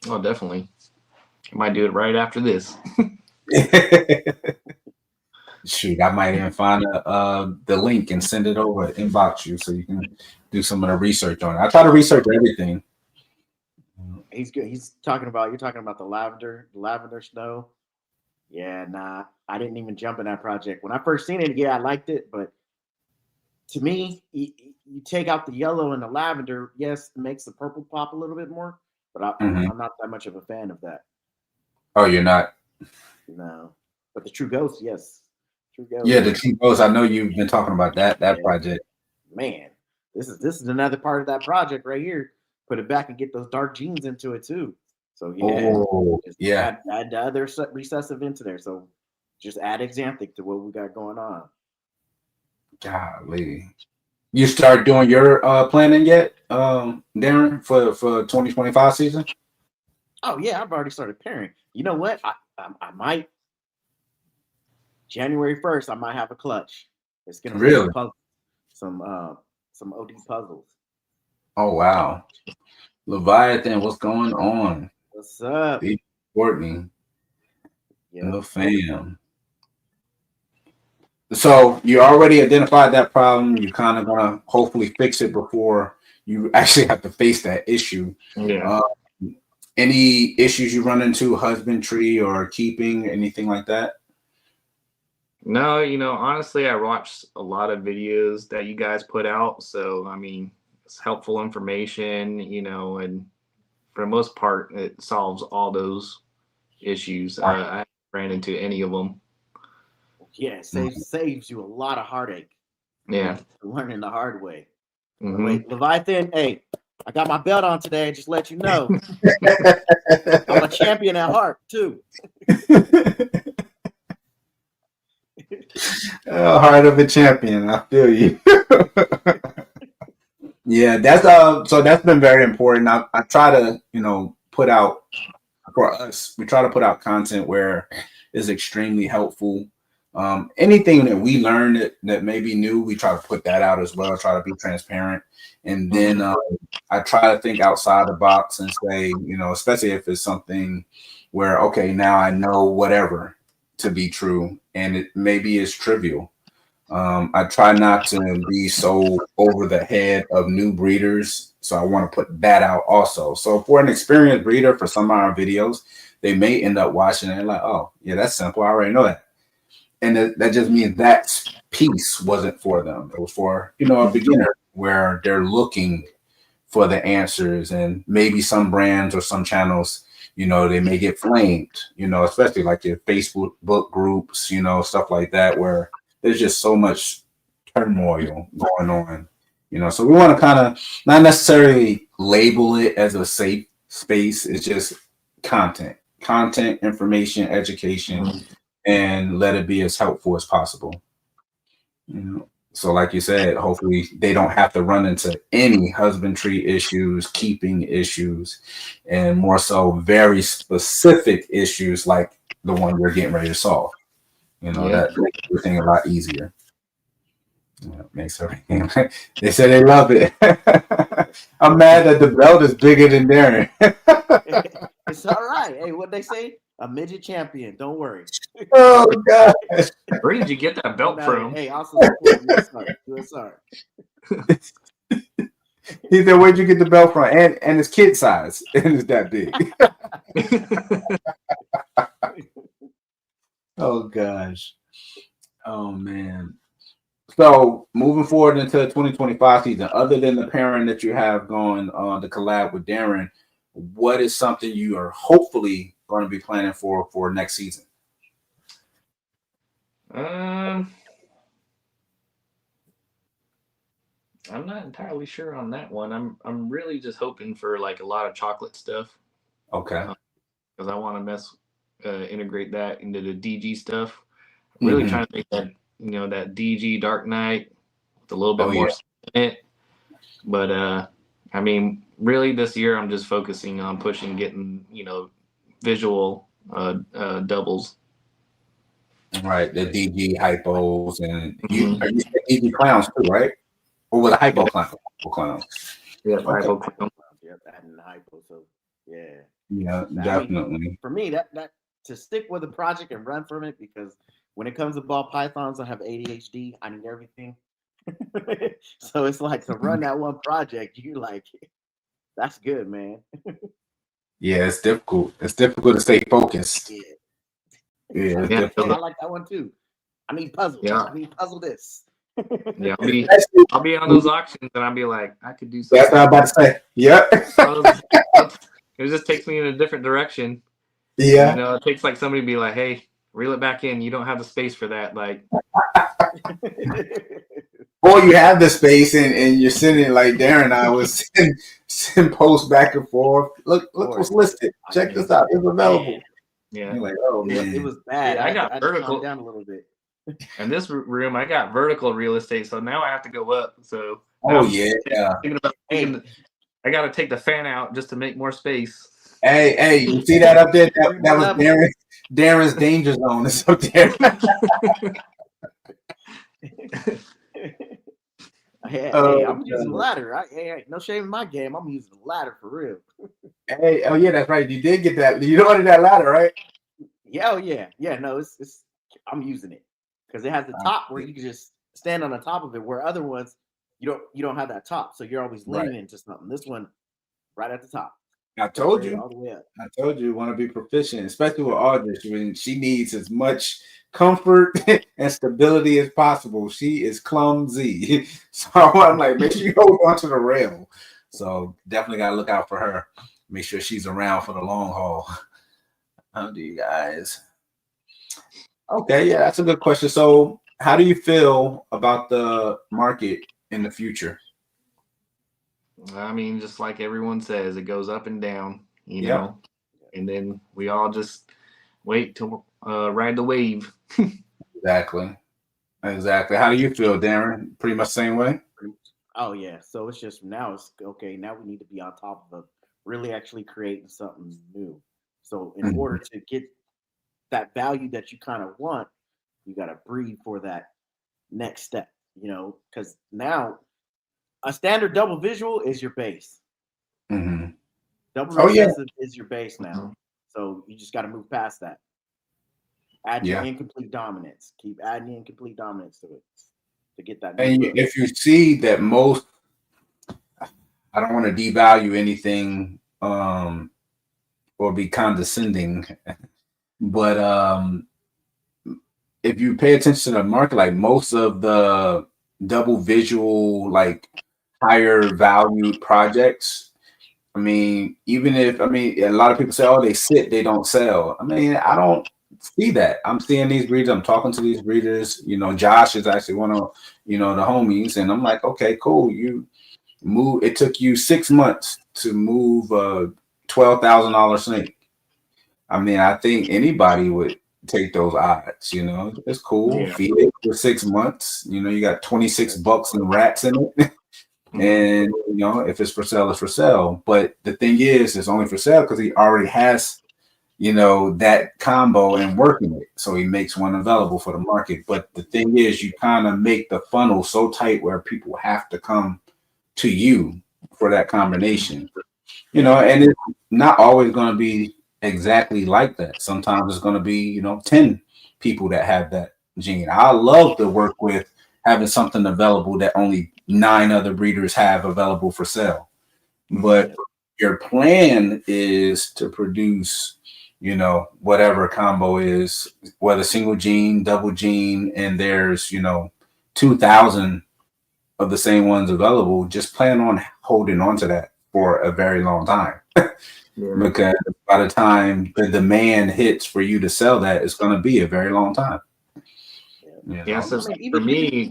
Oh, definitely. I might do it right after this. Shoot, I might even find the link and send it over, inbox you so you can do some of the research on it. I try to research everything. He's good. You're talking about the lavender snow. Yeah, nah, I didn't even jump in that project. When I first seen it, yeah, I liked it, but to me, you take out the yellow and the lavender, yes, it makes the purple pop a little bit more, but I'm not that much of a fan of that. Oh, you're not? No, but the True Ghost, yes, True Ghost. Yeah, the True Ghost. I know you've been talking about that project. Man, this is another part of that project right here. Put it back and get those dark genes into it too. So yeah, add the other recessive into there. So just add Xanthic to what we got going on. Golly. You start doing your planning yet, Darren, for 2025 season? Oh yeah, I've already started pairing. You know what? I might January 1st. I might have a clutch. It's gonna be some OD puzzles. Oh wow, Leviathan, what's going on? What's up, Courtney? The fam. So you already identified that problem. You're kind of gonna hopefully fix it before you actually have to face that issue. Yeah. Any issues you run into, husbandry or keeping, anything like that? No, honestly, I watched a lot of videos that you guys put out. So, I mean, it's helpful information, and for the most part, it solves all those issues. I haven't ran into any of them. Yeah, it saves you a lot of heartache. Yeah. Learning the hard way. Mm-hmm. Wait, Leviathan, hey, I got my belt on today. Just let you know. I'm a champion at heart, too. Heart of a champion. I feel you. Yeah, so that's been very important. I try to, put out for us, we try to put out content where it's extremely helpful. Anything that we learn that may be new, we try to put that out as well, try to be transparent. And then I try to think outside the box and say, especially if it's something where, okay, now I know whatever to be true and it maybe is trivial. I try not to be so over the head of new breeders. So I want to put that out also. So for an experienced breeder, for some of our videos, they may end up watching it and like, oh, yeah, that's simple. I already know that. And that just means that piece wasn't for them. It was for, a beginner where they're looking for the answers. And maybe some brands or some channels, they may get flamed, especially like your Facebook book groups, stuff like that, where there's just so much turmoil going on So we want to kind of not necessarily label it as a safe space. It's just content, information, education, and let it be as helpful as possible. So like you said, hopefully they don't have to run into any husbandry issues, keeping issues, and more so very specific issues like the one we're getting ready to solve. That makes everything a lot easier. Makes everything. They say they love it. I'm mad that the belt is bigger than Darren. It's all right. Hey, what they say? A midget champion. Don't worry. Oh God! Where did you get that belt from? Hey, also support USR. He said, "Where'd you get the belt from?" And it's kid size, and it's that big. Oh gosh. Oh man. So moving forward into the 2025 season, other than the pairing that you have going on the collab with Darren, what is something you are hopefully going to be planning for next season? I'm not entirely sure on that one. I'm really just hoping for like a lot of chocolate stuff. Okay. Because I want to integrate that into the DG stuff. I'm really trying to make that that DG Dark Knight with a little bit more in it. But I mean, really this year I'm just focusing on getting visual doubles. Right, the DG hypos and you DG clowns too, right? Or with a hypo clown? Yeah, hypo clown. Yep, adding the hypo. So yeah. Yeah, definitely. I mean, for me, that to stick with the project and run from it, because when it comes to ball pythons, I have ADHD. I need everything. So it's like to run that one project, you like, that's good, man. Yeah, it's difficult. It's difficult to stay focused. Yeah, I like that one too. I need puzzle. Yeah. I need puzzle this. Yeah, I'll be on those auctions and I'll be like, I could do something. That's what I'm about to say. Yep. It just takes me in a different direction. Yeah. It takes like somebody to be like, hey, reel it back in. You don't have the space for that. Like, or you have the space and you're sending like Darren and I was send posts back and forth. Look what's listed. Check this out. It's available. Yeah. You're like, oh man, it was bad. Yeah, I got vertical down a little bit. In this room, I got vertical real estate, so now I have to go up. So thinking about I got to take the fan out just to make more space. Hey, you see that up there? That was Darren's danger zone. It's up there. Hey, I'm using the ladder. Hey, no shame in my game. I'm using the ladder for real. Hey, oh yeah, that's right. You did get that. You ordered that ladder, right? Yeah, yeah. No, it's I'm using it because it has the top where you can just stand on the top of it. Where other ones you don't have that top, so you're always leaning into something. This one, right at the top. I told you. All the way up. I told you want to be proficient, especially with Audrey. When she needs as much comfort and stability as possible. She is clumsy. So I'm like, make sure you hold on to the rail. So definitely got to look out for her. Make sure she's around for the long haul. How do you guys? Okay, yeah, that's a good question. So how do you feel about the market in the future? I mean, just like everyone says, it goes up and down, you know, and then we all just wait to ride the wave. Exactly. How do you feel, Darren? Pretty much the same way? Oh, yeah. So it's just now it's okay. Now we need to be on top of really actually creating something new. So in order to get that value that you kind of want, you got to breathe for that next step, because now a standard double visual is your base. Double recessive is your base now. So you just got to move past that. Add your incomplete dominance. Keep adding incomplete dominance to it to get that. And if you see that most, I don't want to devalue anything or be condescending, but if you pay attention to the market, like most of the double visual, like higher value projects, a lot of people say, oh, they sit, they don't sell. I mean, I don't see that. I'm seeing these breeders. I'm talking to these breeders. Josh is actually one of the homies, and I'm like, okay, cool. You move. It took you 6 months to move a $12,000 snake. I mean, I think anybody would take those odds. It's cool. Yeah. Feed it for 6 months. You got 26 bucks and rats in it. And if it's for sale, it's for sale. But the thing is, it's only for sale because he already has, that combo and working it. So he makes one available for the market. But the thing is, you kind of make the funnel so tight where people have to come to you for that combination. And it's not always going to be exactly like that. Sometimes it's going to be, 10 people that have that gene. I love to work with having something available that only 9 other breeders have available for sale. But your plan is to produce, whatever combo is, whether single gene, double gene, and there's, 2,000 of the same ones available. Just plan on holding on to that for a very long time. Because by the time the demand hits for you to sell that, it's going to be a very long time. Yeah, so for me,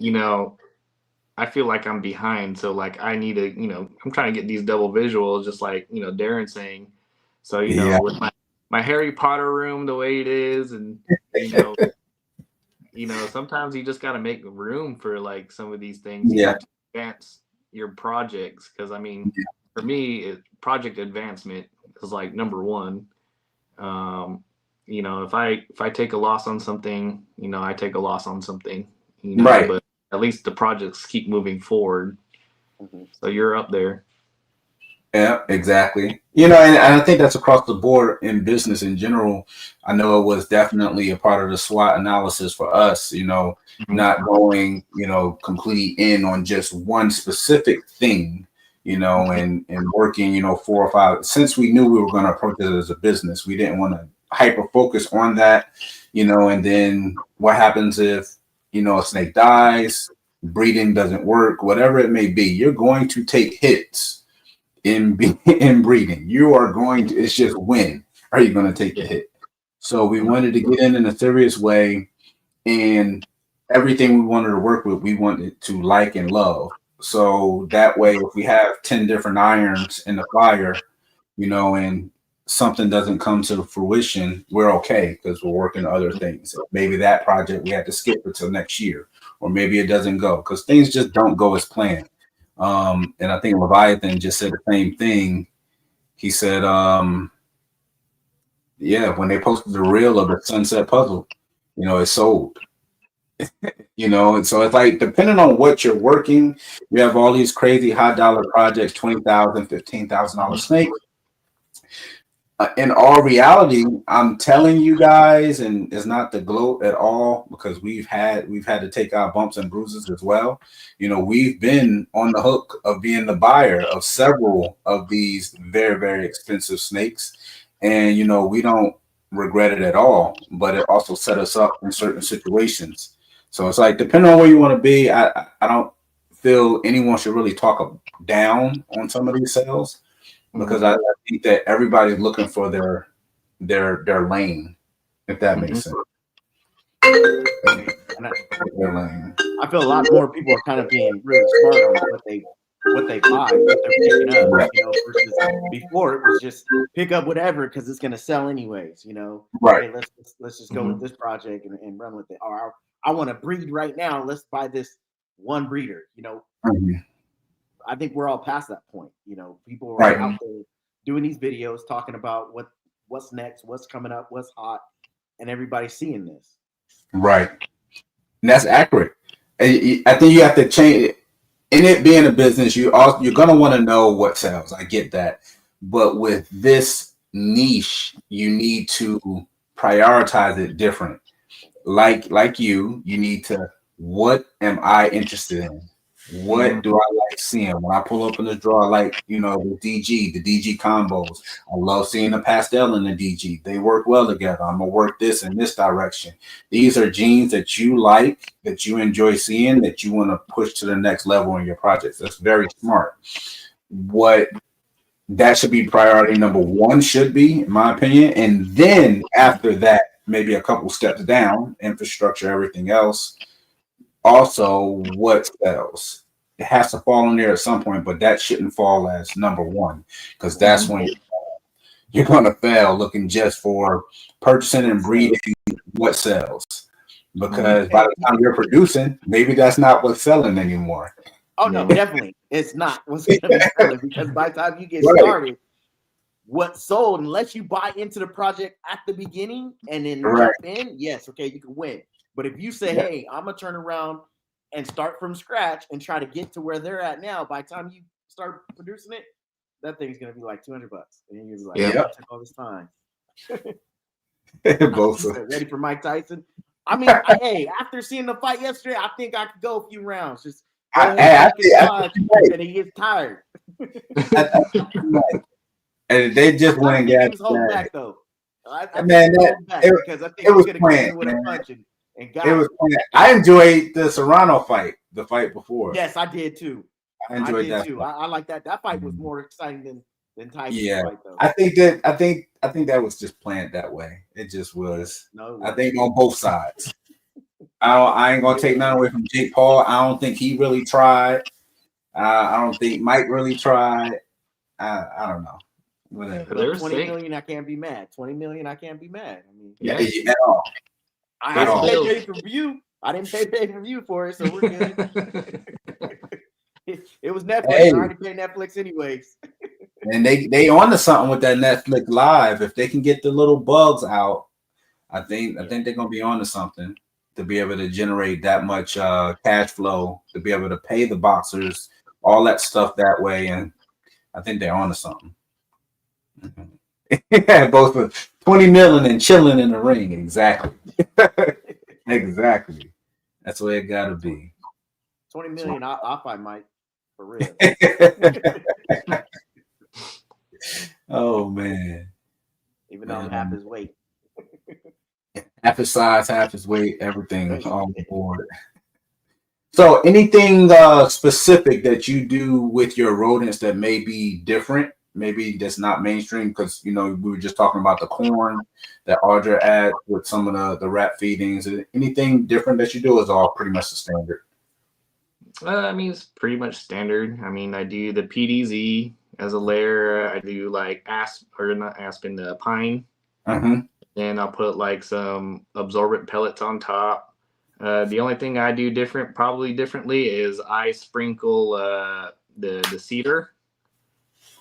I feel like I'm behind. So like I need to, I'm trying to get these double visuals, just like, Darren saying. So, with my Harry Potter room the way it is, and sometimes you just got to make room for like some of these things to advance your projects. Because I mean, for me, project advancement is like number one. If I take a loss on something, I take a loss on something, right. But at least the projects keep moving forward. So you're up there. Yeah, exactly. And I think that's across the board in business in general. I know it was definitely a part of the SWOT analysis for us, not going, completely in on just one specific thing, and working, 4 or 5. Since we knew we were going to approach it as a business, we didn't want to hyper focus on that, and then what happens if, a snake dies, breeding doesn't work, whatever it may be, you're going to take hits in breeding. You are going to, it's just when are you going to take the hit? So we wanted to get in a serious way, and everything we wanted to work with, we wanted to like and love. So that way, if we have 10 different irons in the fire, and something doesn't come to fruition, we're okay because we're working on other things. Maybe that project we had to skip until next year, or maybe it doesn't go because things just don't go as planned. And I think Leviathan just said the same thing. He said, when they posted the reel of the Sunset Puzzle, it sold. And so it's like, depending on what you're working, you have all these crazy high dollar projects, $20,000, $15,000 snakes. In all reality, I'm telling you guys, and it's not the gloat at all, because we've had to take our bumps and bruises as well. We've been on the hook of being the buyer of several of these very, very expensive snakes, and we don't regret it at all. But it also set us up in certain situations. So it's like, depending on where you want to be, I don't feel anyone should really talk down on some of these sales. Because I think that everybody's looking for their lane, if that makes sense. And I feel a lot more people are kind of being really smart on what they buy, what they're picking up, versus before it was just pick up whatever because it's going to sell anyways, Right. Hey, let's just go with this project and run with it. Or I want to breed right now. Let's buy this one breeder, I think we're all past that point. People are out there doing these videos talking about what's next, what's coming up, what's hot, and everybody's seeing this. Right. And that's accurate. I think you have to change it. In it being a business, you're going to want to know what sells. I get that. But with this niche, you need to prioritize it different. Like you need to, what am I interested in? What do I like seeing? When I pull up in the drawer, I like, the DG combos. I love seeing the pastel and the DG. They work well together. I'm going to work this in this direction. These are genes that you like, that you enjoy seeing, that you want to push to the next level in your projects. That's very smart. What that should be priority number one should be, in my opinion. And then after that, maybe a couple steps down, infrastructure, everything else. Also, what sells? It has to fall in there at some point, but that shouldn't fall as number one because that's when you're going to fail looking just for purchasing and breeding what sells. Because by the time you're producing, maybe that's not what's selling anymore. Oh no, definitely, it's not what's going to be selling because by the time you get started, what sold, unless you buy into the project at the beginning and then jump in, yes, okay, you can win. But if you say, hey, I'm gonna turn around and start from scratch and try to get to where they're at now, by the time you start producing it, that thing's gonna be like $200, and you're gonna be like, it took all this time. Both ready for Mike Tyson. I mean, hey, after seeing the fight yesterday, I think I could go a few rounds. Just go ahead and he gets tired. And they just went and got he was holding back though. Man, because I think he was going to come in with a punch and got it. I enjoyed the Serrano fight, the fight before. Yes, I did too. I enjoyed that too. I like that. That fight was more exciting than Tyson's fight though. I think that was just planned that way. It just was. No, I think on both sides. I ain't gonna take nothing away from Jake Paul. I don't think he really tried. I don't think Mike really tried. I don't know. Whatever. 20 million, I can't be mad. 20 million, I can't be mad. I mean, at all. I didn't pay pay-per-view. I didn't pay pay-per-view for it, so we're good. It was Netflix. I already pay Netflix anyways. And they on to something with that Netflix Live. If they can get the little bugs out, I think they're gonna be on to something to be able to generate that much cash flow, to be able to pay the boxers, all that stuff that way. And I think they're on to something. Both for 20 million and chilling in the ring. Exactly. Exactly. That's where it gotta be. 20 million, I'll fight Mike. For real. Oh man. Even though I'm half his weight. Half his size, half his weight, everything on the board. So anything specific that you do with your rodents that may be different, maybe that's not mainstream, because we were just talking about the corn that Audra adds with some of the rat feedings. Anything different that you do is all pretty much the standard? I mean, it's pretty much standard. I mean, I do the PDZ as a layer. I do like the pine. And I'll put like some absorbent pellets on top. The only thing I do differently is I sprinkle the cedar.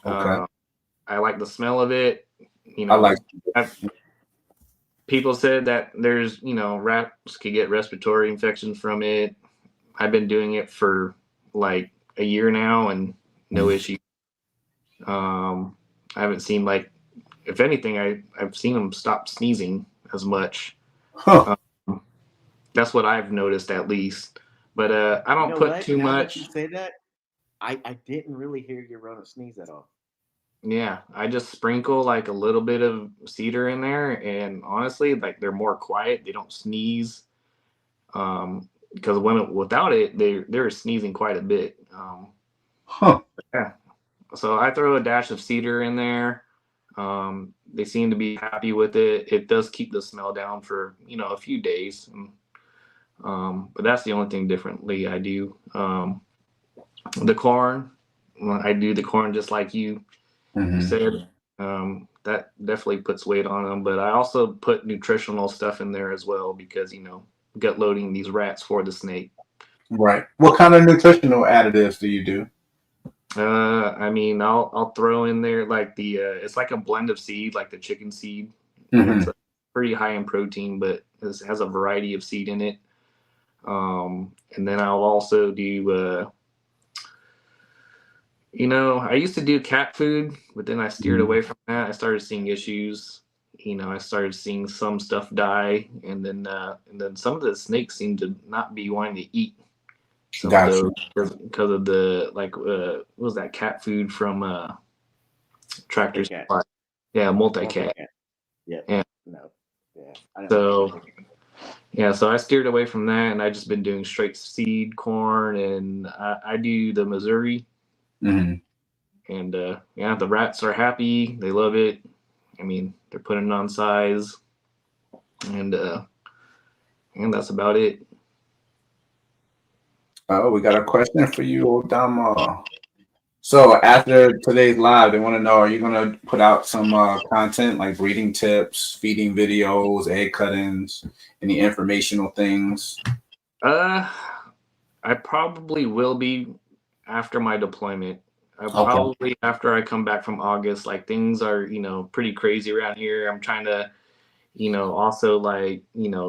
Okay. I like the smell of it. People said that there's rats could get respiratory infections from it. I've been doing it for like a year now and no issue. I haven't seen if anything, I've seen them stop sneezing as much. That's what I've noticed at least. But I don't put too much. That you say that, I didn't really hear your rodent sneeze at all. Yeah, I just sprinkle like a little bit of cedar in there, and honestly, they're more quiet. They don't sneeze. Because without it, they're sneezing quite a bit. Yeah. So I throw a dash of cedar in there. They seem to be happy with it. It does keep the smell down for a few days. But that's the only thing differently I do. The corn, I do the corn just like you said. That definitely puts weight on them. But I also put nutritional stuff in there as well because gut loading these rats for the snake. Right. What kind of nutritional additives do you do? I mean, I'll throw in there like it's like a blend of seed, like the chicken seed. It's pretty high in protein, but it has a variety of seed in it. And then I'll also do, I used to do cat food, but then I steered away from that. I started seeing issues. I started seeing some stuff die, and then some of the snakes seem to not be wanting to eat. Because of the what was that cat food from Tractor Supply? Yeah, multi-cat. Yeah. No. Yeah. So I steered away from that, and I just been doing straight seed corn, and I do the Missouri. And the rats are happy. They love it. I mean, they're putting it on size. and that's about it. Oh, we got a question for you, Odama. So after today's live, they want to know: are you gonna put out some content like breeding tips, feeding videos, egg cuttings, any informational things? I probably will be after my deployment. I Okay. probably after I come back from August. Like things are, pretty crazy around here. I'm trying to, also like,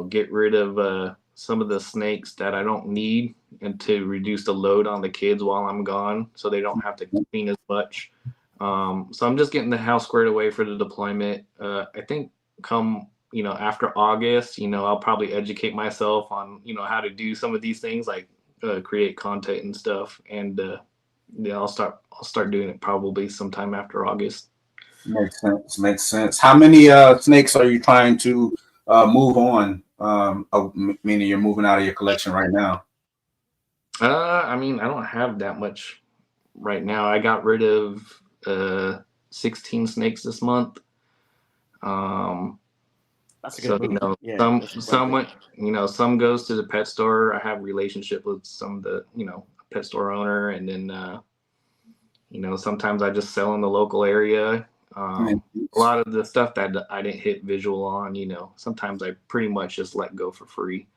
get rid of some of the snakes that I don't need and to reduce the load on the kids while I'm gone, so they don't have to clean as much. So I'm just getting the house squared away for the deployment. I think come after August, I'll probably educate myself on how to do some of these things like create content and stuff, and yeah, I'll start doing it probably sometime after August. Makes sense. Makes sense. How many snakes are you trying to move on? Meaning you're moving out of your collection right now. I mean, I don't have that much right now. I got rid of 16 snakes this month. That's a So good move. Yeah, some went, some goes to the pet store. I have relationship with some of the pet store owner, and then sometimes I just sell in the local area. A lot of the stuff that I didn't hit visual on, sometimes I pretty much just let go for free.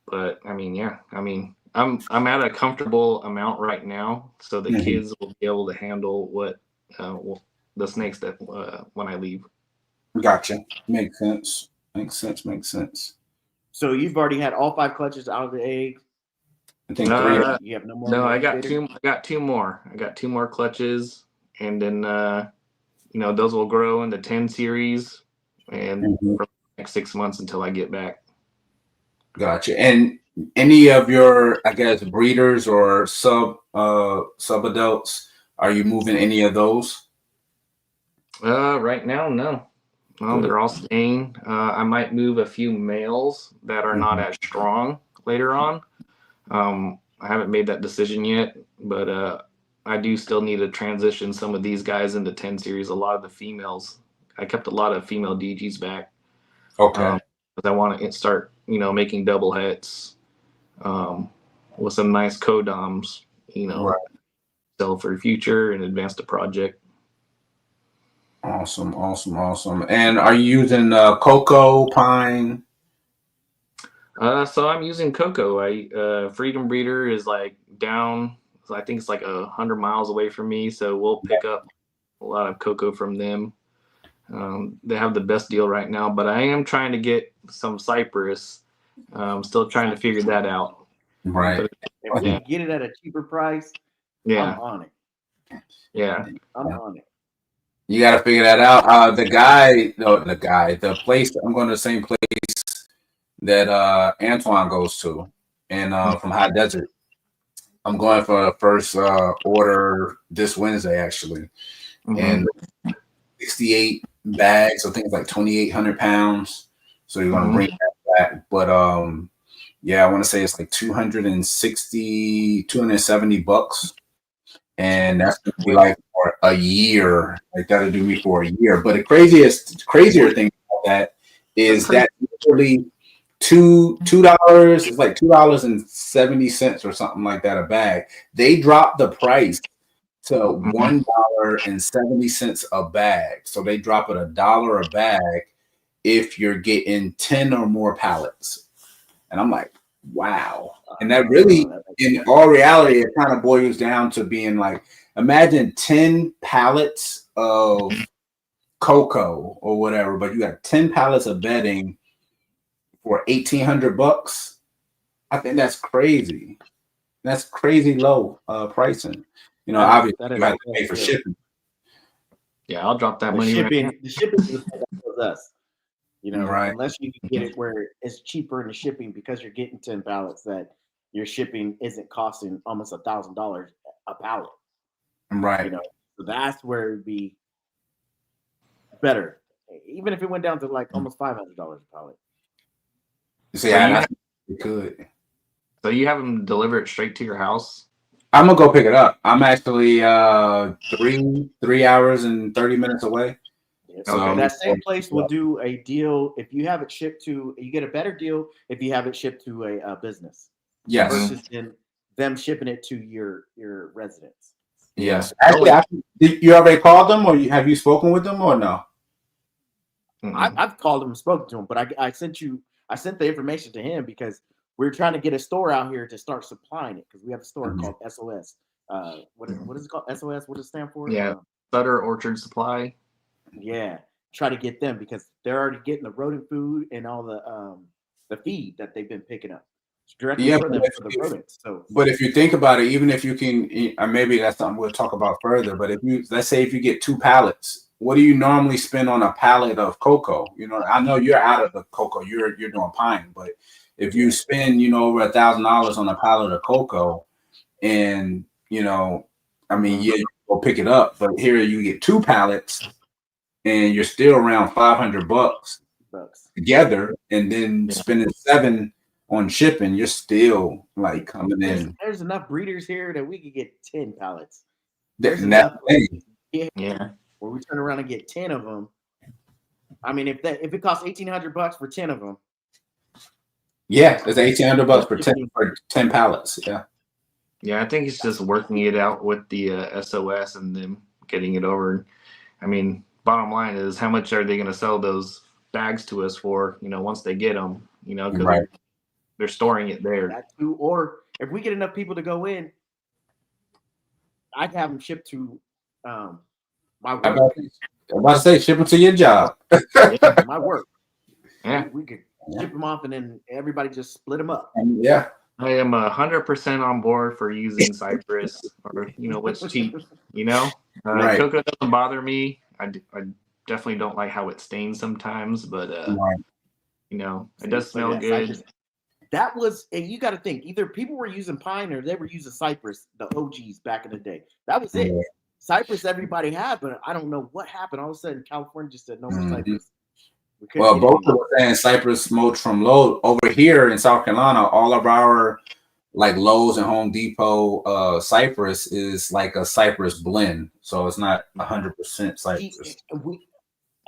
But I mean, yeah, I mean, I'm at a comfortable amount right now, so the kids will be able to handle what the snakes that when I leave. Gotcha. Makes sense. Makes sense. Makes sense. So you've already had all 5 clutches out of the egg. I think 3. You have no more. No, I got two. I got 2 more. I got 2 more clutches, and then those will grow in the 10 series, and for the next 6 months until I get back. Gotcha. And any of your, I guess, breeders or sub adults, are you moving any of those? Right now, no. Well, they're all staying. I might move a few males that are not as strong later on. I haven't made that decision yet, but I do still need to transition some of these guys into 10 series. A lot of the females, I kept a lot of female DGs back. Okay. Because I want to start, making double hets with some nice codoms, Right. sell for the future and advance the project. Awesome. Awesome. Awesome. And are you using cocoa, pine? So I'm using Cocoa. Freedom Breeder is like down. So I think it's like 100 miles away from me. So we'll pick up a lot of cocoa from them. They have the best deal right now, but I am trying to get some cypress. Still trying to figure that out. Right. But if we get it at a cheaper price, yeah, I'm on it. Yeah, I'm on it. You got to figure that out. The place, I'm going to the same place that Antoine goes to, and from High Desert. I'm going for a first order this Wednesday, actually. And 68 bags, so I think it's like 2,800 pounds. So you're going to bring that back. But yeah, I want to say it's like 270 bucks. And that's going to be like for a year. Like that'll do me for a year. But the crazier thing about that is that literally $2, it's like $2.70 or something like that a bag. They dropped the price to $1.70 a bag. So they drop it $1 a bag if you're getting 10 or more pallets. And I'm like, wow. And that really, in all reality, it kind of boils down to being like, imagine 10 pallets of cocoa or whatever, but you got 10 pallets of bedding for $1,800. I think that's crazy. That's crazy low pricing. Obviously you have to pay for shipping. Yeah, I'll drop that money. The shipping is with us. Right. Unless you can get it where it's cheaper in the shipping because you're getting 10 pallets, that your shipping isn't costing almost $1,000 a pallet. Right. So that's where it'd be better, even if it went down to like almost $500 a pallet. So yeah, you could. So you have them deliver it straight to your house? I'm gonna go pick it up. I'm actually 3 hours and 30 minutes away. So Okay. That same place will do a deal if you have it shipped to. You get a better deal if you have it shipped to a business yes, versus them shipping it to your residence. yes. Actually, did you already called them, or have you spoken with them, or no? I've called him and spoken to him, but I sent the information to him because we're trying to get a store out here to start supplying it because we have a store called SOS. What is it called? SOS? What does it stand for? Yeah, Sutter Orchard Supply. Yeah, try to get them because they're already getting the rodent food and all the feed that they've been picking up directly for them for the rodents. So, but if you think about it, even if you can, maybe that's something we'll talk about further. But let's say if you get 2 pallets, what do you normally spend on a pallet of cocoa? I know you're out of the cocoa, you're doing pine, but if you spend, over $1,000 on a pallet of cocoa, and you go pick it up, but here you get 2 pallets, and you're still around $500 together, and then spending $7 on shipping, you're still like coming in. There's enough breeders here that we could get 10 pallets. There's enough. Yeah. Where we turn around and get 10 of them. I mean, if it costs $1,800 for 10 of them. Yeah, there's $1,800 for 10 pallets. Yeah. Yeah, I think it's just working it out with the SOS and them getting it over. I mean, bottom line is, how much are they going to sell those bags to us for? Once they get them, because they're storing it there. That too, or if we get enough people to go in, I'd have them shipped to my work. I'm about to say, ship them to your job. My work. Yeah, we could ship them off, and then everybody just split them up. Yeah. I am 100% on board for using Cypress or what's cheap. Cocoa doesn't bother me. I definitely don't like how it stains sometimes, but it does smell good. Cypress. That was, and you got to think, either people were using pine or they were using Cypress, the OGs back in the day. That was it. Cypress everybody had, but I don't know what happened. All of a sudden, California just said no more Cypress. Well, both of us saying Cypress smoked from Lowe's. Over here in South Carolina, all of our Lowe's and Home Depot Cypress is like a Cypress blend, so it's not 100% Cypress.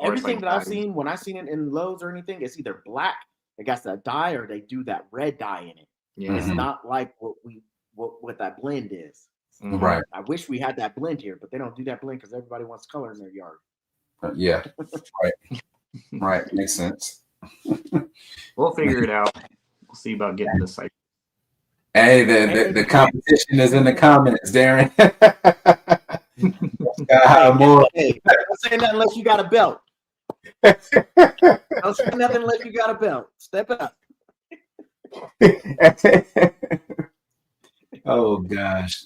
Everything that I've seen, when I've seen it in Lowe's or anything, it's either black, it got that dye, or they do that red dye in it. Yeah. It's not like what that blend is. Right. I wish we had that blend here, but they don't do that blend because everybody wants color in their yard. Yeah. Right. Right. Makes sense. We'll figure it out. We'll see about getting this site. Hey, the competition is in the comments, Darren. Hey, don't say nothing unless you got a belt. Don't say nothing unless you got a belt. Step up. Oh gosh,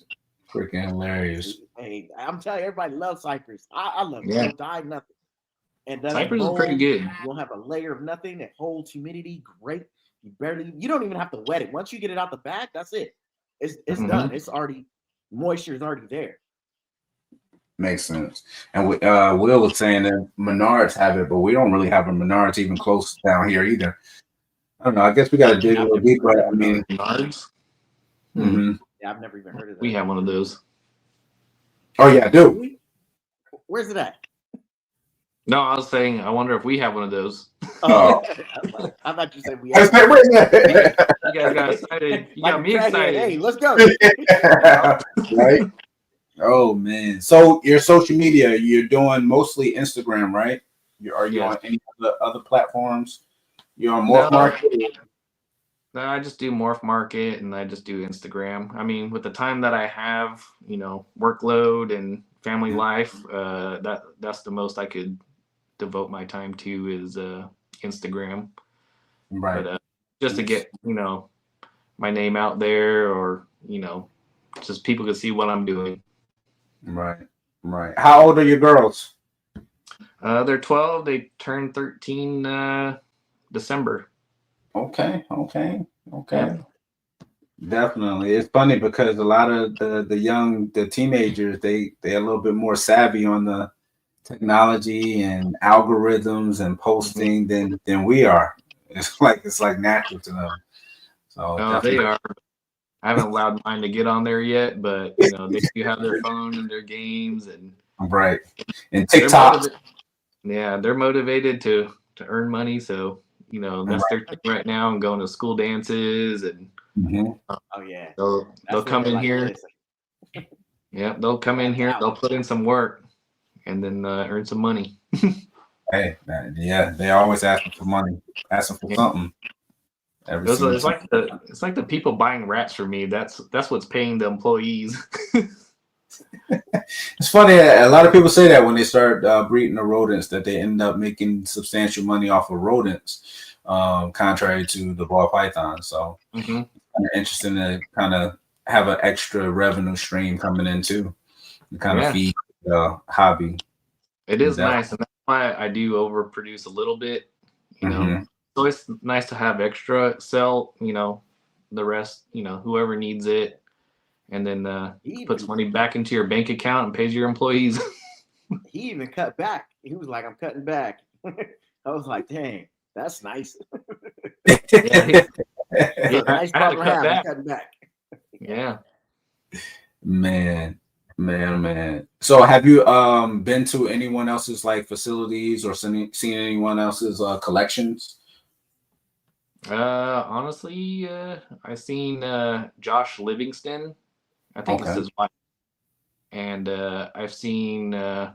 freaking hilarious! Hey, I'm telling you, everybody loves Cypress. I love it. Don't die nothing. And Cypress is pretty good. You don't have a layer of nothing that holds humidity. Great. You don't even have to wet it. Once you get it out the bag, that's it. It's done. It's already, moisture is already there. Makes sense. And Will was saying that Menards have it, but we don't really have a Menards even close down here either. I don't know. I guess we got to dig a little deeper. I mean, Menards. Yeah, I've never even heard of that. We have one of those. Oh yeah, I do. Where's it at? No, I was saying, I wonder if we have one of those. Oh, I thought you said we have. You guys got excited. You got me excited. Hey, let's go. Right? Oh man. So your social media, you're doing mostly Instagram, right? Are you on any other platforms? You're on Morph Market? No, I just do Morph Market and I just do Instagram. I mean, with the time that I have, workload and family life, that's the most I could devote my time to is Instagram. Right. But just to get, my name out there, or, just people can see what I'm doing. Right. Right. How old are your girls? They're 12. They turned 13 December. Okay. Yeah. Definitely. It's funny because a lot of the teenagers, they're a little bit more savvy on the technology and algorithms and posting than we are. It's like natural to them. So they are. I haven't allowed mine to get on there yet, but they do have their phone and their games and right. And TikTok. Yeah, they're motivated to earn money, so that's their thing right now, and going to school dances, and Mhm. Oh yeah, they'll that's what come they in like to here. listen. Yeah, they'll come in Back here, out. they'll put in some work, and then earn some money. Hey, yeah, they always asking for money, asking for Yeah. something every single It's time. like the people buying rats for me. That's what's paying the employees. It's funny. A lot of people say that when they start breeding the rodents, that they end up making substantial money off of rodents, contrary to the ball python. So, Hmm. kind of interesting to kind of have an extra revenue stream coming in too, to kind of Yeah, feed the hobby. it is nice, and that's why I do overproduce a little bit. Mm-hmm. So it's nice to have extra. Sell, the rest. Whoever needs it, and then He puts even money back into your bank account and pays your employees. he even cut back. He was like, "I'm cutting back." I was like, "Dang, that's nice. Yeah, That's yeah. a nice I had to problem to cut have. He's back. cutting back." Yeah. Yeah. Man, man. So have you been to anyone else's like facilities or seen anyone else's collections? Honestly, I seen Josh Livingston. I think it's Okay. his wife, and I've seen my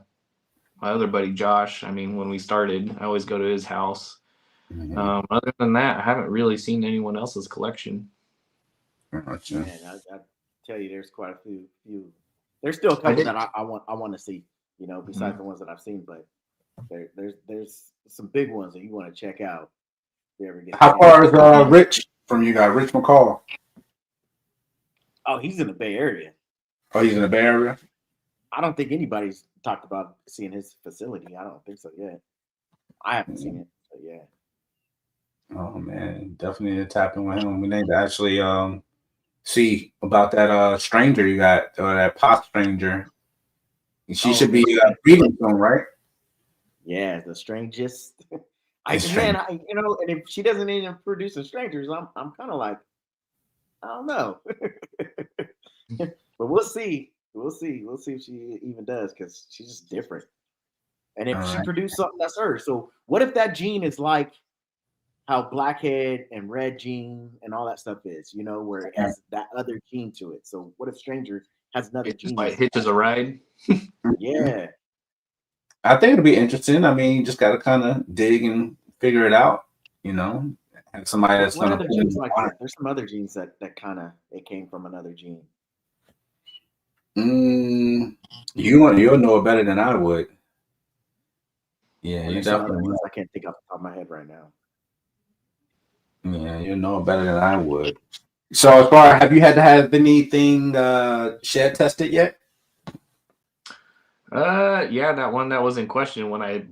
other buddy Josh. I mean, when we started, I always go to his house. Mhm. Other than that, I haven't really seen anyone else's collection. Gotcha. Man, I tell you, there's quite a few. There's still a I couple did. that I want to see. Besides Mhm. the ones that I've seen, but there's some big ones that you want to check out if you ever get a How chance. far is Rich from you guys? Rich McCall. Oh, he's in the Bay Area. Oh, he's in the Bay Area. I don't think anybody's talked about seeing his facility. I don't think so yet. I haven't seen Mhm. it, but yeah. Oh man, definitely need to tap in with him. We need to actually see about that stranger you got, or that pot stranger. She Oh, should the be strange. breeding soon, right? Yeah, the strangest. The stranger. And if she doesn't even produce the strangers, I'm kind of like, I don't know. But we'll see. We'll see. We'll see if she even does because she's just different. And All if she right. produced something, that's her. So what if that gene is like how blackhead and red gene and all that stuff is, where it has that other gene to it. So what if stranger has another It just gene like that's hitches a ride. Mhm. yeah. I think it'll be interesting. I mean, you just got to kind of dig and figure it out. You know, have somebody that's What going to other put in genes the like work. that? There's some other genes that kind of it came from another gene. You'll know it better than I would. Yeah, Well, you there's some other definitely ones know. I can't think off the top of my head right now. Yeah, you know it better than I would. So, as far have you had to have anything shed tested yet? Yeah, that one that was in question when I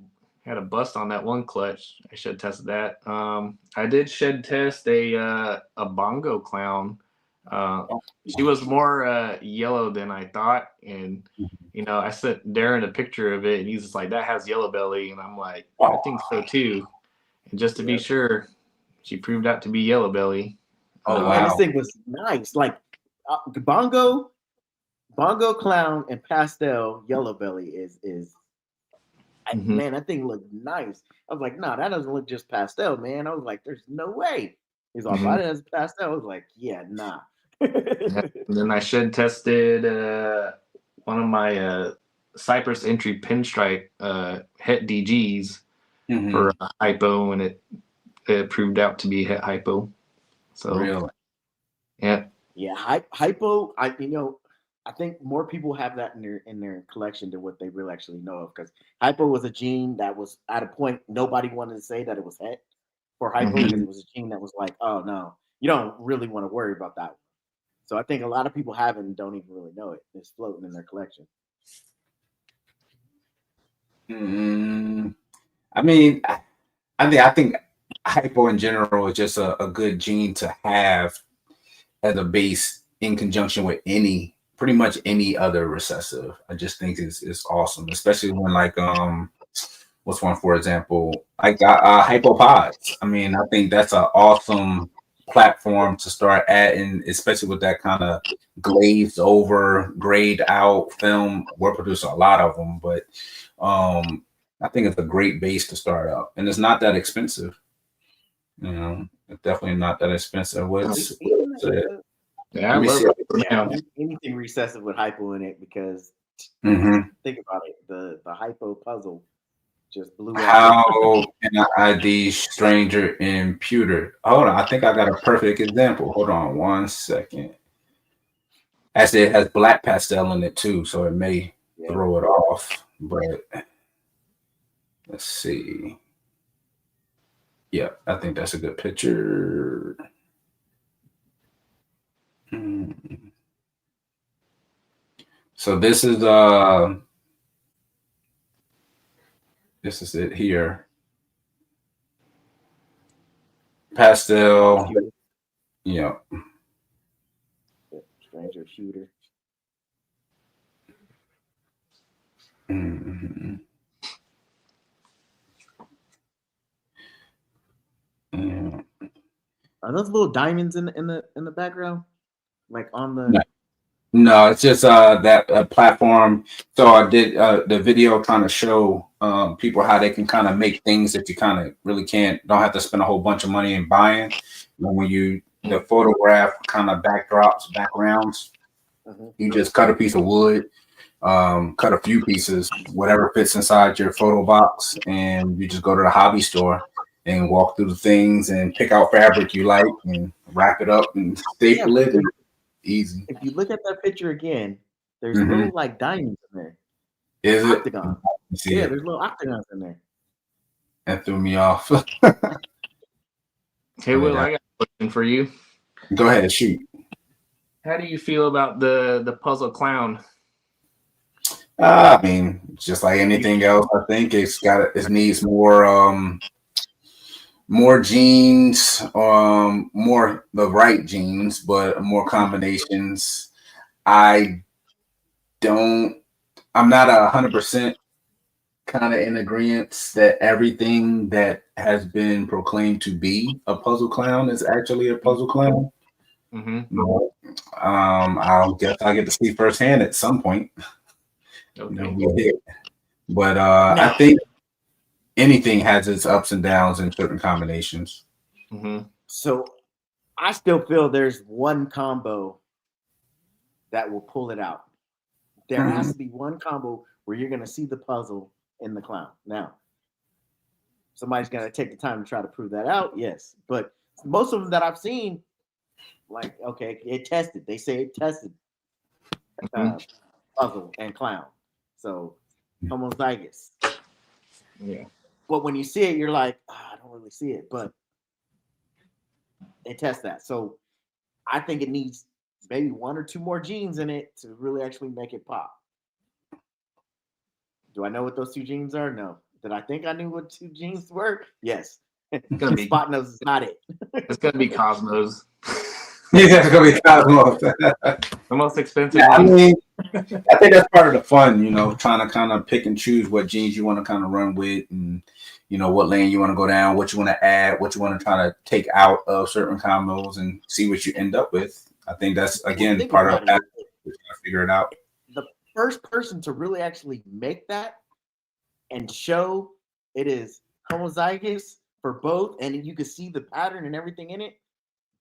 had a bust on that one clutch. I should test that. I did shed test a bongo clown. Uh, Oh, she was more yellow than I thought, and I sent Darren a picture of it, and he's just like, "That has yellow belly," and I'm like, "I think so too." And just to be Yep. sure, she proved out to be yellow belly. oh Man, this wow. thing was nice. Like bongo, bongo clown, and pastel yellow belly Mhm. man, that thing looked nice. I was like, no, that doesn't look just pastel, man. I was like, there's no way. He's all, Mhm. but it has pastel. I was like, yeah, nah. Yeah. And then I shed tested one of my Cypress entry pinstripe het DGs for Hmm. hypo, and it proved out to be het hypo. So Really? yeah. Yeah, hypo. I think more people have that in their collection than what they really actually know of. Because hypo was a gene that was at a point nobody wanted to say that it was het for hypo because Mhm. it was a gene that was like, oh no, you don't really want to worry about that one. So I think a lot of people have it and don't even really know it. It's floating in their collection. Mm, I mean, I think hypo in general is just a good gene to have as a base in conjunction with pretty much any other recessive. I just think is awesome, especially when like what's one for example, like hypopods. I mean, I think that's an awesome platform to start adding, especially with that kind of glazed over, grayed out film. We're producing a lot of them, but um I think it's a great base to start out, and it's not that expensive. You know, it's definitely not that expensive. What's Even it? Yeah, I Let me love see. it. yeah, anything recessive with hypo in it, because Mm-hmm. think about it, the hypo puzzle just blew up. How can I ID stranger in pewter? Hold on, I think I got a perfect example. Hold on 1 second. Actually, it has black pastel in it too, so it may Yeah. throw it off. But let's see. Yeah, I think that's a good picture. Mm. So this is it here. Pastel. Yeah. Stranger shooter. Mhm. Yeah. Are those little diamonds in the background, like on the? No. No, it's just that platform. So I did the video trying to show people how they can kind of make things that you kind of really don't have to spend a whole bunch of money in buying. When you the photograph kind of backgrounds, you just cut a piece of wood, cut a few pieces, whatever fits inside your photo box, and you just go to the hobby store and walk through the things and pick out fabric you like and wrap it up and Yeah, staple it. And easy. if you look at that picture again, there's Mm-hmm. little like diamonds in there. Is it? Octagon. See Yeah, it. there's little octagons in there. That threw me off. Hey, Will, I got a question for you. Go ahead, shoot. How do you feel about the puzzle clown? I mean, just like anything else, I think it needs more genes, more the right genes, but more combinations. I don't. I'm not 100% kind of in agreement that everything that has been proclaimed to be a puzzle clown is actually a puzzle clown. Mm-hmm. No. I'll guess I get to see firsthand at some point. Okay. But I think anything has its ups and downs in certain combinations. Mm-hmm. So I still feel there's one combo that will pull it out. There has to be one combo where you're going to see the puzzle in the clown. Now, somebody's going to take the time to try to prove that out. Yes. But most of them that I've seen, like, okay, it tested. They say it tested puzzle and clown. So, homozygous. Yeah. But when you see it, you're like, I don't really see it. But they test that. So, I think it needs maybe one or two more genes in it to really actually make it pop. Do I know what those two genes are? No. Did I think I knew what two genes were? Yes. Spot knows it's not it. It's gonna be Cosmos. Yeah, it's gonna be Cosmos. The most expensive. Yeah, I mean, I think that's part of the fun, trying to kind of pick and choose what genes you want to kind of run with, and what lane you want to go down, what you want to add, what you want to try to take out of certain combos, and see what you end up with. I think that's again part of that. Figure it out. The first person to really actually make that and show it is homozygous for both, and you can see the pattern and everything in it.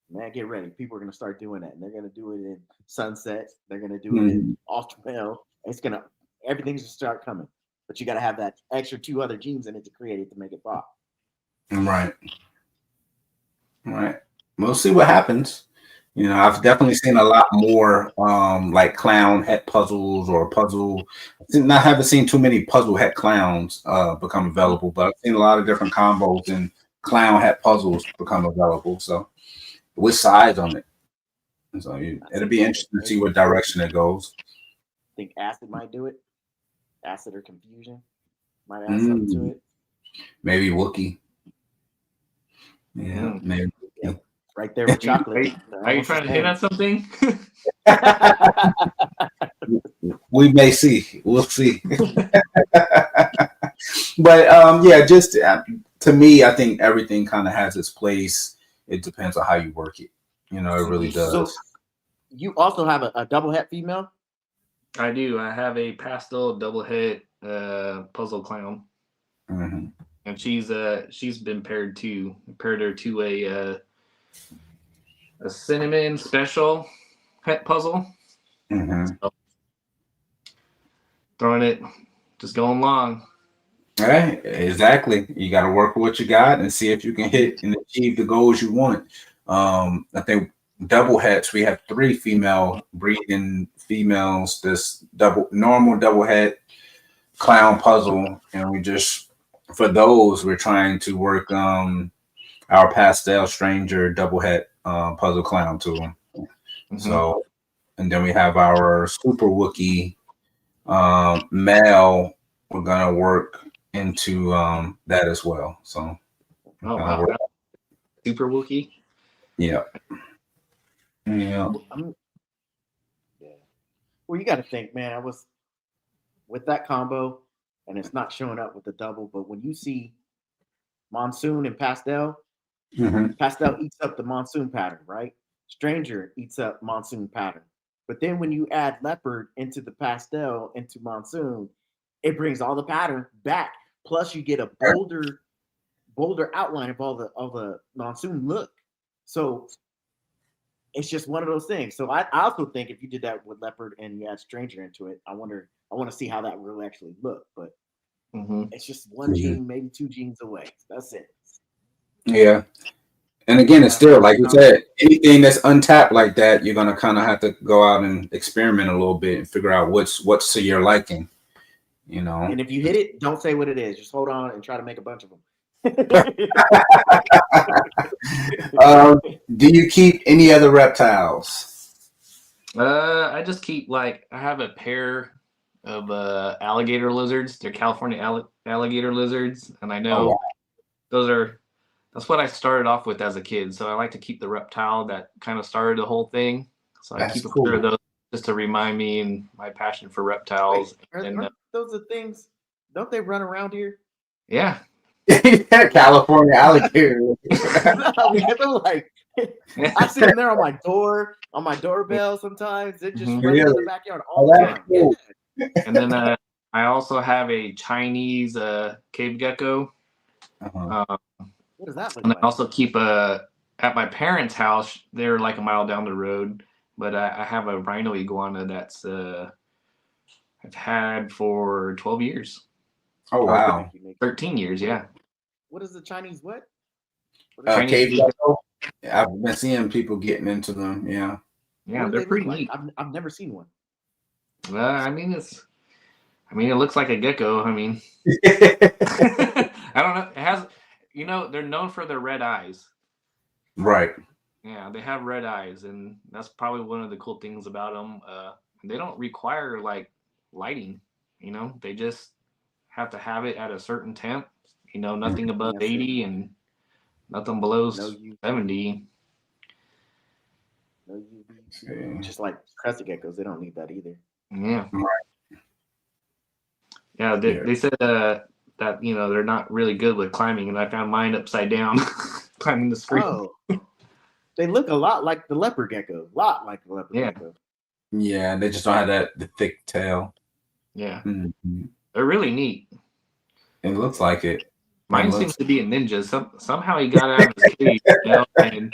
Man, get ready. People are going to start doing that. And they're going to do it in sunsets. They're going to do it in ultra male. Everything's going to start coming. But you got to have that extra two other genes in it to create it to make it pop. Right. We'll see what happens. I've definitely seen a lot more like clown het puzzles or puzzle. I haven't seen too many puzzle het clowns become available, but I've seen a lot of different combos and clown het puzzles become available. So with size on it. So it'll be interesting to see what direction it goes. I think Acid might do it. Acid or Confusion might add something to it. Maybe Wookie. Yeah, maybe. Yep. Right there with chocolate. Are you trying to hit on something? We may see. We'll see. But just to me, I think everything kind of has its place. It depends on how you work it. It really does. So you also have a double het female? I do. I have a pastel double het puzzle clown. Mm-hmm. and she's been paired her to a cinnamon special pet puzzle. Mm-hmm. So, throwing it, just going long. All right, exactly. You got to work with what you got and see if you can hit and achieve the goals you want. I think double hets. We have 3 female breeding females. This normal double het clown puzzle, and we just for those we're trying to work our pastel stranger double het puzzle clown to them. Mm-hmm. So, and then we have our super Wookie male. We're gonna work into that as well. So, wow, super Wookie. Yeah. Yeah. Yeah. Well, you got to think, man. I was with that combo, and it's not showing up with the double. But when you see Monsoon and Pastel, Mm-hmm. Pastel eats up the Monsoon pattern, right? Stranger eats up Monsoon pattern. But then when you add Leopard into the Pastel into Monsoon, it brings all the pattern back. Plus, you get a bolder outline of all the Monsoon look. So it's just one of those things. So I also think if you did that with Leopard and you add Stranger into it, I want to see how that will actually look. But it's just one gene, maybe 2 genes away. That's it. Yeah. And again, it's still like you said, anything that's untapped like that, you're gonna kind of have to go out and experiment a little bit and figure out what's to your liking, you know. And if you hit it, don't say what it is. Just hold on and try to make a bunch of them. Do you keep any other reptiles? I just keep I have a pair of alligator lizards. They're California alligator lizards, and I know that's what I started off with as a kid. So I like to keep the reptile that kind of started the whole thing. So I keep a pair of those just to remind me and my passion for reptiles. Wait, aren't those the things? Don't they run around here? Yeah. California alligator. Like, I see them there on my doorbell sometimes. They're just running in the backyard all the time. Cool. Yeah. And then I also have a Chinese cave gecko. What does that look and like? I also keep at my parents' house. They're like a mile down the road, but I have a rhino iguana that's I've had for 12 years. Oh wow, 13 years, yeah. What is the Chinese what? Cave gecko. I've been seeing people getting into them. Yeah, they're pretty neat. I've never seen one. I mean, it looks like a gecko. I mean, I don't know. It has, they're known for their red eyes. Right. Yeah, they have red eyes, and that's probably one of the cool things about them. They don't require lighting. They just have to have it at a certain temp. Nothing above 80 and nothing below 70. No UV. Just like crested geckos, they don't need that either. Yeah. Right. Yeah, they said that they're not really good with climbing, and I found mine upside down climbing the screen. Oh, they look a lot like the leopard gecko. Gecko. Yeah, they just don't have the thick tail. Yeah, they're really neat. It looks like it. Mine seems to be a ninja. Somehow he got out of his cage, and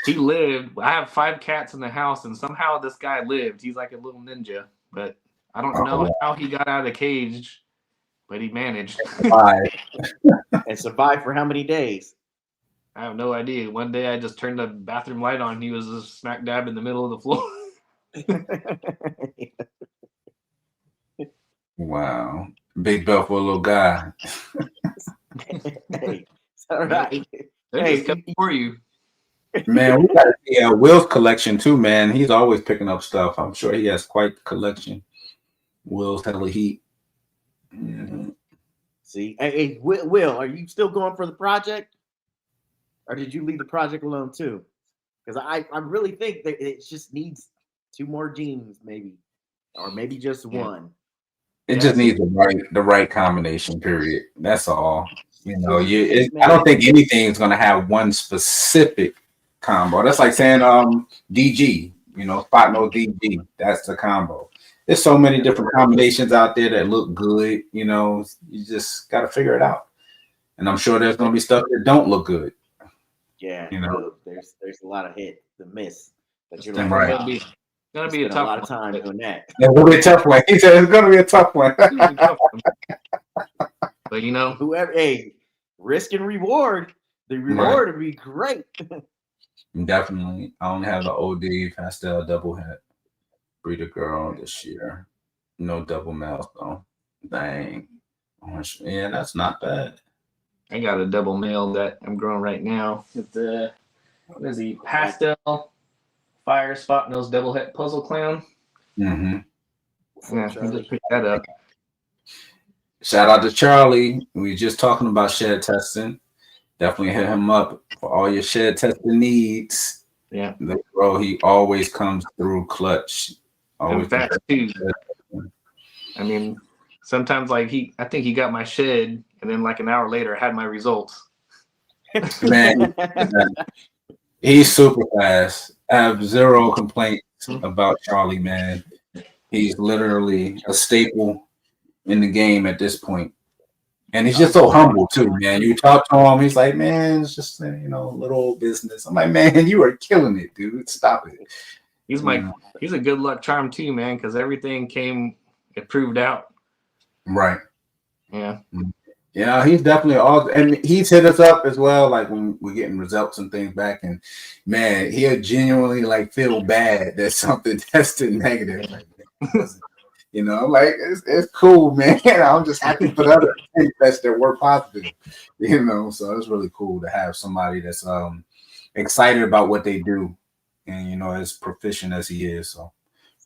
he lived. I have 5 cats in the house, and somehow this guy lived. He's like a little ninja, but I don't know how he got out of the cage, but he managed. And survived for how many days? I have no idea. One day I just turned the bathroom light on. And he was just smack dab in the middle of the floor. Wow. Big belt for a little guy. Hey, it's all right. They just come for you. Man, we got to see Will's collection too, man. He's always picking up stuff. I'm sure he has quite the collection. Will's hella heat. Mm-hmm. See, hey, Will, are you still going for the project? Or did you leave the project alone too? Because I really think that it just needs 2 more genes, maybe. Or maybe just one. It just needs the right combination, period. That's all. I don't think anything is going to have one specific combo. That's like saying DG, spot no DG. That's the combo. There's so many different combinations out there that look good. You just got to figure it out. and I'm sure there's gonna be stuff that don't look good. Yeah, You know, there's a lot of hit, the miss that you're It's like, right. gonna be spend a a tough lot of one, time but doing that. It's gonna be a tough one. He said it's gonna be a tough one. it's gonna be a tough one. But Whoever, hey, risk and reward. The Right. reward would be great. Definitely. I only have the OD pastel double het breeder girl this year. No double males though. Dang. Yeah, that's not bad. I got a double male that I'm growing right now. It's what is he? Pastel fire spot nose double het puzzle clown. Mm-hmm. Yeah, I just picked that up. Shout out to Charlie. We were just talking about shed testing. Definitely hit him up for all your shed testing needs. Yeah. Bro, he always comes through clutch. Always And fast too. I mean, sometimes like I think he got my shed, and then like an hour later, I had my results. Man, he's super fast. I have zero complaints about Charlie, man. He's literally a staple in the game at this point. And he's just so humble too, man. You talk to him, he's like, man, it's just little old business. I'm like, man, you are killing it, dude. Stop it. He's a good luck charm too, man, because everything it proved out. Right. Yeah. Yeah, he's definitely and he's hit us up as well, like when we're getting results and things back, and man, he'll genuinely like feel bad that something tested negative. Like, I'm like, it's cool, man. I'm just happy for the other tests that were positive, so it's really cool to have somebody that's excited about what they do and as proficient as he is. So